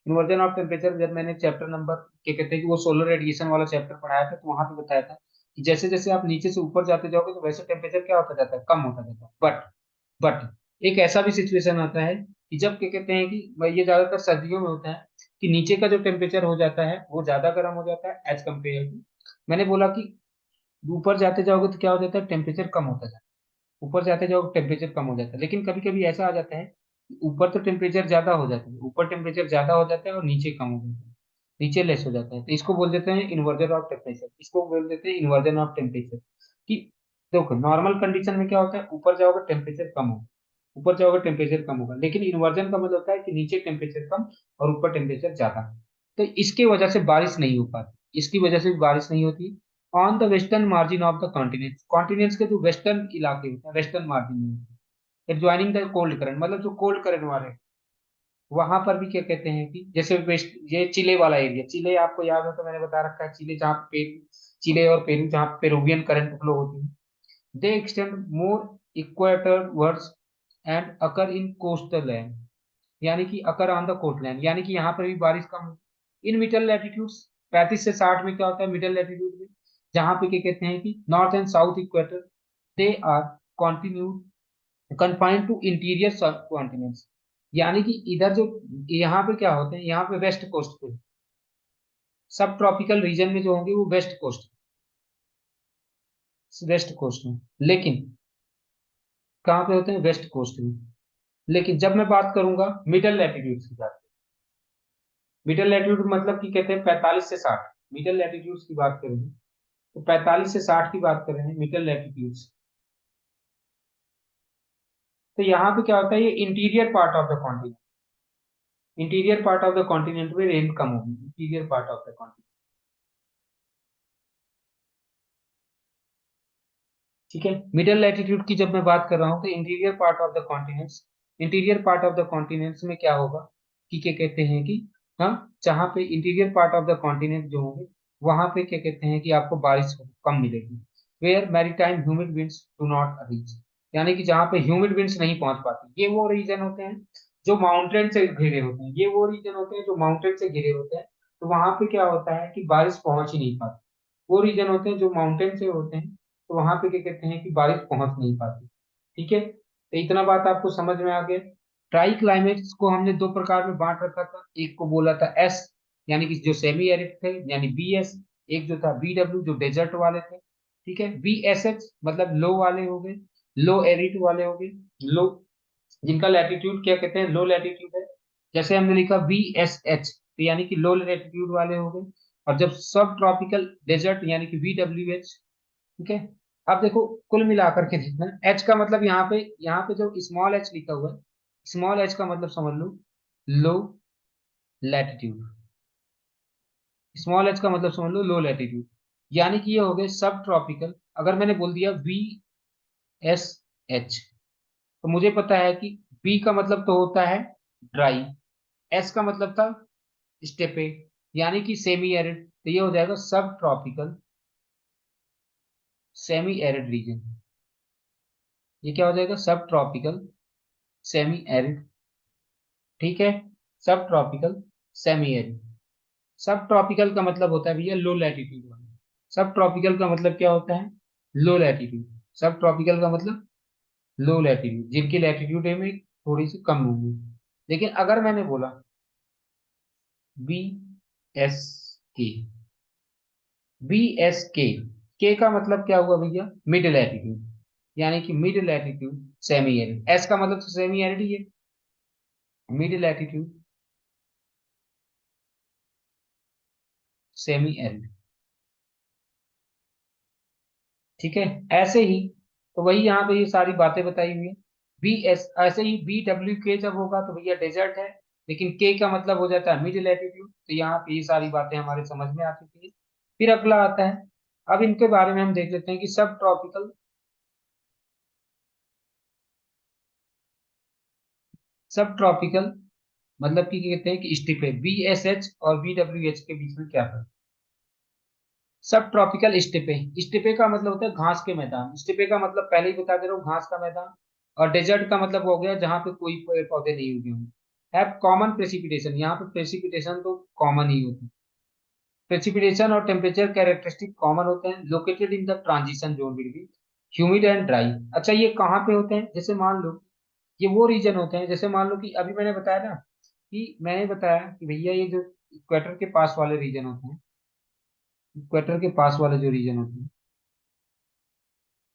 इन्वर्जन ऑफ टेम्परेचर जब मैंने चैप्टर नंबर क्या कहते हैं कि वो सोलर रेडिएशन वाला चैप्टर पढ़ाया था, तो वहां पे बताया था कि जैसे जैसे आप नीचे से ऊपर जाते जाओगे, तो वैसे टेम्परेचर क्या होता जाता है? कम होता जाता है। बट एक ऐसा भी सिचुएशन आता है कि जब क्या कहते हैं कि ये ज्यादातर सर्दियों में होता है, कि नीचे का जो टेम्परेचर हो जाता है वो ज्यादा गर्म हो जाता है एज कम्पेयर टू, मैंने बोला कि ऊपर जाते जाओगे तो क्या हो जाता है? टेम्परेचर कम होता जाता है। ऊपर जाते जाओगे टेम्परेचर कम हो जाता है, लेकिन कभी कभी ऐसा आ जाता है कि ऊपर तो टेम्परेचर ज्यादा हो जाता है, ऊपर टेम्परेचर ज्यादा हो जाता है और नीचे कम हो जाता है, नीचे लेस हो जाता है। तो इसको बोल देते हैं इन्वर्जन ऑफ टेम्परेचर, इसको बोल देते हैं इन्वर्जन ऑफ टेम्परेचर। कि देखो, नॉर्मल कंडीशन में क्या होता है? ऊपर जाओगे टेम्परेचर कम होगा, ऊपर जाओगे टेम्परेचर कम होगा, लेकिन इन्वर्जन का मतलब होता है कि नीचे टेम्परेचर कम और ऊपर टेम्परेचर ज्यादा। तो इसके वजह से बारिश नहीं हो पाती, इसकी वजह से भी बारिश नहीं होती। On the western margin of the continent, continents के जो वेस्टर्न इलाके होते हैं, वेस्टर्न मार्जिन में ज्वाइनिंग द कोल्ड करंट, मतलब जो कोल्ड करंट वाले, वहां पर भी क्या कहते हैं कि जैसे वेस्ट, ये चिले वाला एरिया, चिले आपको याद हो तो मैंने बता रखा है, चिले जहाँ पे चिले और पेरू जहाँ पेरुवियन करंट फ्लो होती है, they extend more equatorwards and occur in coastal land. यानी कि occur on the coast land, यानी कि यहाँ पर भी बारिश कम होती। इन मिडल लैटिट्यूड्स, 35 से 60 में क्या होता है? मिडल लैटिट्यूड में, जहाँ पे क्या कहते हैं कि north and south equator, they are continued confined to interior subcontinents. यानी कि इधर जो, यहाँ पे क्या होते हैं, यहाँ पे वेस्ट कोस्ट पे, सब ट्रॉपिकल रीजन में जो होंगे वो वेस्ट कोस्ट में, लेकिन कहाँ पे होते हैं? वेस्ट कोस्ट में। लेकिन जब मैं बात करूंगा मिडल लैटिट्यूड की बात, मिडल लैटिट्यूड मतलब कि कहते हैं 45 से 60, मिडल लैटिट्यूड की बात करेंगे तो 45 से 60 की बात कर रहे हैं मिडल लैटिट्यूड। तो यहाँ पे क्या होता है? ये interior part of the continent, interior part of the continent में रेन कम होगी, interior part of the continent. ठीक है। मिडिल लैटिट्यूड की जब मैं बात कर रहा हूँ तो interior part of the continents, interior part of the continents में क्या होगा कि क्या कहते हैं कि हम जहाँ पे interior part of the continent जो होंगे वहां पे क्या कहते हैं कि आपको बारिश कम मिलेगी। Where maritime humid winds do not reach, यानी कि जहाँ पे ह्यूमिड विंड्स नहीं पहुंच पाती, ये वो रीजन होते हैं जो माउंटेन से घिरे होते हैं, ये वो रीजन होते हैं जो माउंटेन से घिरे होते हैं। तो वहां पे क्या होता है कि बारिश पहुंच ही नहीं पाती। वो रीजन होते हैं जो माउंटेन से होते हैं, तो वहां पे क्या कहते हैं कि बारिश पहुंच नहीं पाती। ठीक है, तो इतना बात आपको समझ में आ गया। ट्राई क्लाइमेट्स को हमने दो प्रकार में बांट रखा था, एक को बोला था एस, यानी कि जो सेमी एरिड थे, यानी बी एस। एक जो था बी डब्ल्यू, जो डेजर्ट वाले थे। ठीक है, बी एस एच मतलब लो वाले हो गए, लो एरिड वाले हो गए, लो, जिनका लैटिट्यूड क्या कहते हैं लो लैटिट्यूड है। जैसे हमने लिखा वी एस एच, तो यानी कि लो लैटिट्यूड वाले हो गए। और जब सब ट्रॉपिकल डेजर्ट यानी कि वी डब्ल्यू एच। ठीक है, अब देखो कुल मिलाकर के देखना, एच का मतलब यहाँ पे जो स्मॉल एच लिखा हुआ है, स्मॉल एच का मतलब समझ लो लो लैटिट्यूड, स्मॉल एच का मतलब समझ लो लो लैटिट्यूड। यानी कि ये हो गए सब ट्रॉपिकल। अगर मैंने बोल दिया वी एस एच, तो मुझे पता है कि बी का मतलब तो होता है ड्राई, एस का मतलब था स्टेपे, यानी कि सेमी एरिड, तो ये हो जाएगा सब ट्रॉपिकल सेमी एरिड रीजन। ये क्या हो जाएगा, सब ट्रॉपिकल सेमी एरिड। ठीक है, सब ट्रॉपिकल सेमी एरिड। सब ट्रॉपिकल का मतलब होता है भैया लो लैटिट्यूड वाला। सब ट्रॉपिकल का मतलब क्या होता है, लो लैटिट्यूड। सब ट्रॉपिकल का मतलब लो लैटिट्यूड, जिनकी लैटिट्यूड में थोड़ी सी कम होगी। लेकिन अगर मैंने बोला बी एस के, बी एस के का मतलब क्या हुआ भैया, मिड लैटिट्यूड, यानी कि mid latitude semi arid. S का मतलब तो सेमी एरिड ही है, मिड लैटिट्यूड सेमी एरिड। ठीक है, ऐसे ही, तो वही यहाँ पे ये सारी बातें बताई हुई है। बी एस, ऐसे ही बी डब्ल्यू के जब होगा तो भैया डेजर्ट है, लेकिन के का मतलब हो जाता है मिड लैटिट्यूड। तो यहाँ पे ये सारी बातें हमारे समझ में आ चुकी है। फिर अगला आता है, अब इनके बारे में हम देख लेते हैं कि सब ट्रॉपिकल, सब ट्रॉपिकल मतलब कि क्या कहते हैं कि स्टिप है, बी एस एच और बी डब्ल्यू एच के बीच में क्या है, सब ट्रॉपिकल स्टिपे। स्टिपे का मतलब होता है घास के मैदान, स्टिपे का मतलब पहले ही बता दे रहा हूँ घास का मैदान। और डेजर्ट का मतलब हो गया जहाँ पे कोई पेड़ पौधे नहीं उगे होंगे। हैव कॉमन प्रेसिपिटेशन, यहाँ पे प्रेसिपिटेशन तो कॉमन ही होती है। प्रेसिपिटेशन और टेम्परेचर कैरेक्टरिस्टिक कॉमन होते हैं, located in the transition zone between humid and dry. अच्छा, ये कहाँ पे होते हैं, जैसे मान लो ये वो रीजन होते हैं, जैसे मान लो कि अभी मैंने बताया ना, कि मैंने बताया कि भैया ये जो इक्वेटर के पास वाले रीजन होते हैं, इक्वेटर के पास वाले जो रीजन होते हैं,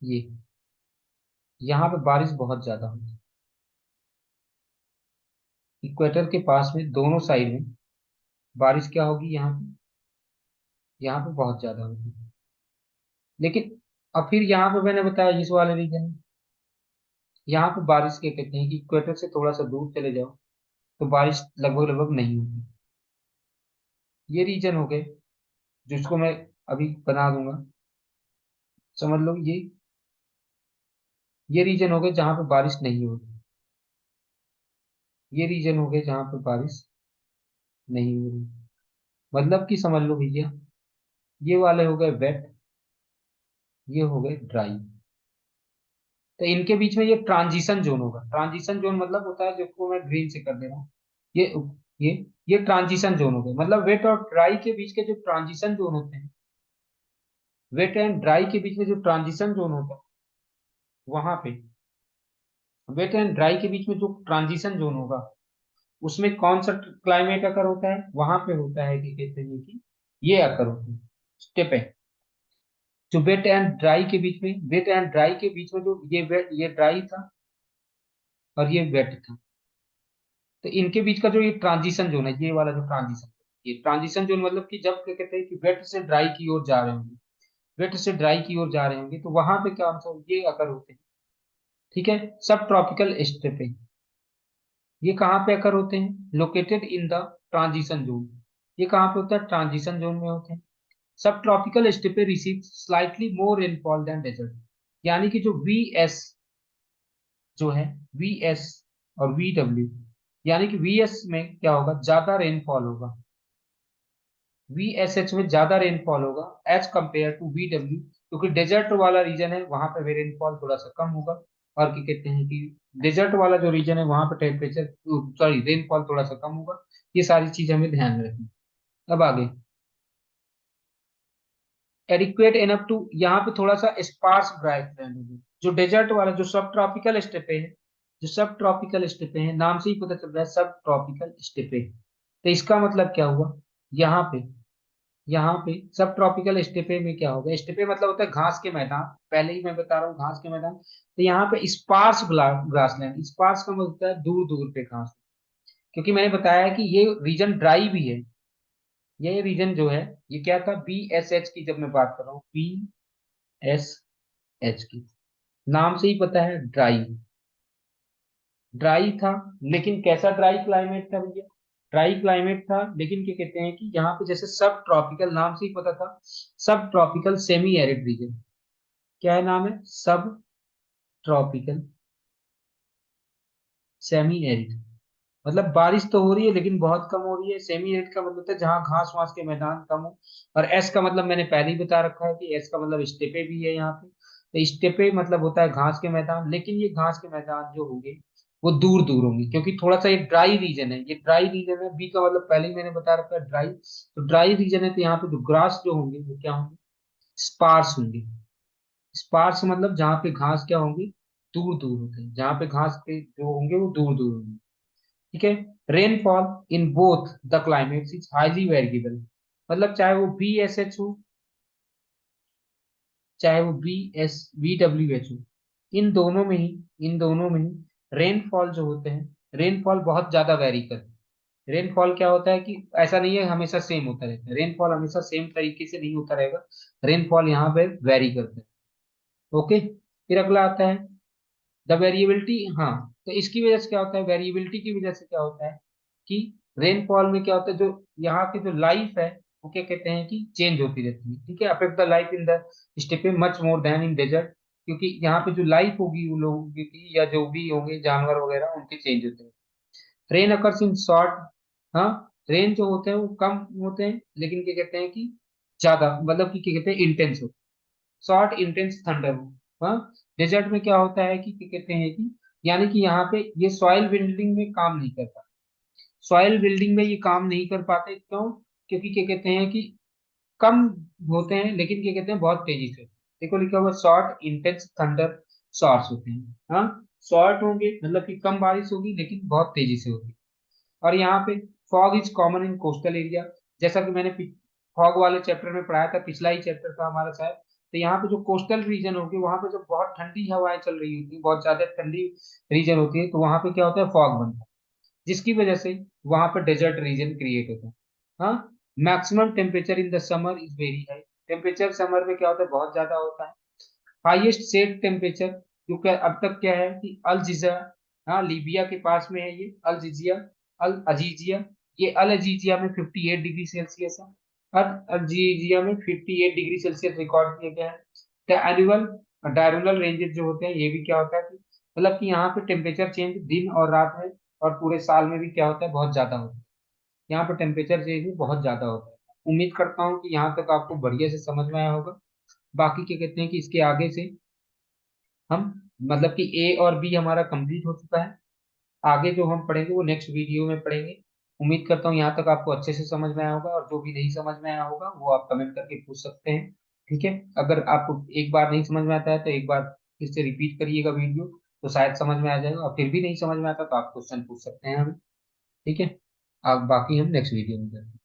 ये यहाँ पे बारिश बहुत ज्यादा होती है। इक्वेटर के पास में दोनों साइड में बारिश क्या होगी, यहाँ पे बहुत ज्यादा होगी। लेकिन अब फिर यहाँ पे मैंने बताया इस वाले रीजन में, यहाँ पे बारिश क्या कहते हैं कि इक्वेटर से थोड़ा सा दूर चले जाओ तो बारिश लगभग लगभग नहीं होगी। ये रीजन हो गए जिसको मैं अभी बना दूंगा, समझ लो ये रीजन हो गए जहाँ पे बारिश नहीं होगी। ये रीजन हो गए जहाँ पे बारिश नहीं हो रही, मतलब कि समझ लो भैया, ये वाले हो गए वेट, ये हो गए ड्राई। तो इनके बीच में ये ट्रांजिशन जोन होगा। ट्रांजिशन जोन मतलब होता है, जिसको मैं ग्रीन से कर दे रहा हूँ, ये ये ये ट्रांजिशन जोन हो गए, मतलब वेट और ड्राई के बीच के जो ट्रांजिशन जोन होते हैं, वेट एंड ड्राई के बीच में जो ट्रांजिशन जोन होता है वहां पे, वेट एंड ड्राई के बीच में जो ट्रांजिशन जोन होगा उसमें कौन सा क्लाइमेट अकर होता है, वहां पे होता है कि कहते हैं कि ये अकर होता है, स्टेप है। जो वेट एंड ड्राई के बीच में, वेट एंड ड्राई के बीच में जो ये वेट, ये ड्राई था और ये वेट था, तो इनके बीच का जो ये ट्रांजिशन जोन है, ये वाला जो ट्रांजिशन, ये ट्रांजिशन जोन मतलब कि जब क्या कहते हैं कि वेट से ड्राई की ओर जा रहे होंगे, वेट से ड्राई की ओर जा रहे होंगे, तो वहां पे क्या आंसर ये अकर होते हैं। ठीक है, सब ट्रॉपिकल स्टेपिंग, ये कहाँ पे अकर होते हैं, located in the transition zone. ये कहाँ पे होता है, ट्रांजिशन जोन में होते हैं। Subtropical steppe receive slightly more rainfall than desert. यानी कि जो वी एस जो है, वी एस और वी डब्ल्यू, यानी कि वी एस में क्या होगा, ज्यादा रेनफॉल होगा, वी एस एच में ज्यादा रेनफॉल होगा as compare to V W, क्योंकि डेजर्ट वाला रीजन है वहां पे रेनफॉल थोड़ा सा कम होगा। और क्या कहते हैं कि डेजर्ट वाला जो रीजन है वहां पे टेम्परेचर, सॉरी, रेनफॉल थोड़ा सा कम होगा। ये सारी चीज हमें ध्यान में रखनी। अब आगे, एडिक्वेट इनफ टू, यहाँ पे थोड़ा सा स्पार्स ग्रासलैंड होगी। जो डेजर्ट वाला, जो सब ट्रॉपिकल स्टेपे है, जो सब ट्रॉपिकल स्टेपे हैं, नाम से ही पता चल रहा है सब ट्रॉपिकल स्टेपे। तो इसका मतलब क्या हुआ, यहाँ पे, यहाँ पे सब ट्रॉपिकल स्टेपे में क्या होगा, स्टेपे मतलब होता है घास के मैदान, पहले ही मैं बता रहा हूँ घास के मैदान। तो यहाँ पे स्पार्स ग्रासलैंड, स्पार्स का मतलब होता है दूर दूर पे घास, क्योंकि मैंने बताया है कि ये रीजन ड्राई भी है। ये रीजन जो है, ये क्या था, बी एस एच की जब मैं बात कर रहा हूँ, बी एस एच की, नाम से ही पता है ड्राई, ड्राई था। लेकिन कैसा ड्राई क्लाइमेट था भैया, ड्राई क्लाइमेट था, लेकिन क्या कहते हैं कि यहाँ पे जैसे सब ट्रॉपिकल, नाम से ही पता था, सब ट्रॉपिकल सेमी एरिड रीजन। क्या है, नाम है सब ट्रॉपिकल सेमी एरिड, मतलब बारिश तो हो रही है लेकिन बहुत कम हो रही है। सेमी एरिड का मतलब होता है जहाँ घास वास के मैदान कम हो। और एस का मतलब मैंने पहले ही बता रखा है कि एस का मतलब स्टेपे भी है यहाँ पे। तो स्टेपे मतलब होता है घास के मैदान, लेकिन ये घास के मैदान जो होंगे वो दूर दूर होंगे, क्योंकि थोड़ा सा ये ड्राई रीजन है, ये ड्राई रीजन है। बी का मतलब पहले ही मैंने बता रखा है ड्राई, तो ड्राई रीजन है, तो यहाँ पे जो ग्रास जो होंगे वो क्या होंगे, स्पार्स होंगे। स्पार्स मतलब जहाँ पे घास क्या होंगी, दूर दूर होते हैं, जहाँ पे घास के जो होंगे वो दूर दूर होंगे। ठीक है। Rainfall in both the climates is highly variable, मतलब चाहे वो बी एस एच हो, चाहे वो B S V W H हो, इन दोनों में ही, इन दोनों में ही रेनफॉल जो होते हैं, रेनफॉल बहुत ज्यादा वेरी करते हैं। रेनफॉल क्या होता है कि ऐसा नहीं है हमेशा सेम होता रहता है, रेनफॉल हमेशा सेम तरीके से नहीं होता रहेगा, रेनफॉल यहाँ पे वेरी करता है। ओके। फिर अगला आता है द वेरिएबिलिटी। हाँ, तो इसकी वजह से क्या होता है, वेरिएबिलिटी की वजह से क्या होता है कि रेनफॉल में क्या होता है, जो यहाँ की जो लाइफ है वो क्या कहते हैं कि चेंज होती रहती है। ठीक है, affect the life in the steppe much more than in desert, क्योंकि यहाँ पे जो लाइफ होगी उन लोगों की या जो भी होंगे जानवर वगैरह उनके चेंज होते हैं। रेन अकर्स इन शॉर्ट, हाँ, रेन जो होते हैं वो कम होते हैं, लेकिन क्या कहते हैं कि ज्यादा, मतलब कि क्या कहते हैं इंटेंस होते हैं। शॉर्ट इंटेंस थंडर, हाँ। डेजर्ट में क्या होता है कि क्या कहते हैं कि, यानी कि यहाँ पे ये सॉइल बिल्डिंग में काम नहीं करता, सॉइल बिल्डिंग में ये काम नहीं कर पाते, क्यों, क्योंकि क्या कहते हैं कि कम होते हैं, लेकिन क्या कहते हैं बहुत तेजी से। देखो लिखा हुआ शॉर्ट इंटेंस थंडर शॉर्ट्स होते हैं, हाँ। शॉर्ट होंगे मतलब कि कम बारिश होगी लेकिन बहुत तेजी से होगी। और यहाँ पे fog is common in coastal area, जैसा कि मैंने फॉग वाले चैप्टर में पढ़ाया था, पिछला ही चैप्टर था हमारा शायद। तो यहाँ पे जो कोस्टल रीजन होगी वहां पे जब बहुत ठंडी हवाएं चल रही होती है, बहुत ज्यादा ठंडी रीजन होती है, तो वहां पे क्या होता है, फॉग बनता है, जिसकी वजह से वहां पर डेजर्ट रीजन क्रिएट होता है। हाँ। Maximum temperature in the summer is very high, temperature summer में क्या होता है, बहुत ज्यादा होता है। हाईएस्ट सेट टेम्परेचर, क्योंकि अब तक क्या है कि अल जिजा, हाँ, लीबिया के पास में है ये अल जिजिया, अल अजीजिया, ये अल अजीजिया में 58 डिग्री सेल्सियस है, और अजीजिया में 58 डिग्री सेल्सियस रिकॉर्ड किया गया है। तो एनुअल डायरेनल रेंजेस जो होते हैं, ये भी क्या होता है कि, मतलब कि यहाँ पे टेम्परेचर चेंज दिन और रात में और पूरे साल में भी क्या होता है, बहुत ज्यादा होता है। यहाँ पे टेम्परेचर चेंज भी बहुत ज्यादा होता है। उम्मीद करता हूँ कि यहाँ तक आपको बढ़िया से समझ में आया होगा। बाकी क्या कहते हैं कि इसके आगे से हम, मतलब कि ए और बी हमारा कंप्लीट हो चुका है, आगे जो हम पढ़ेंगे वो नेक्स्ट वीडियो में पढ़ेंगे। उम्मीद करता हूँ यहाँ तक आपको अच्छे से समझ में आया होगा, और जो भी नहीं समझ में आया होगा वो आप कमेंट करके पूछ सकते हैं। ठीक है, अगर आपको एक बार नहीं समझ में आता है तो एक बार फिर से रिपीट करिएगा वीडियो, तो शायद समझ में आ जाएगा, और फिर भी नहीं समझ में आता तो आप क्वेश्चन पूछ सकते हैं हमें। ठीक है, अब बाकी हम नेक्स्ट वीडियो में करेंगे।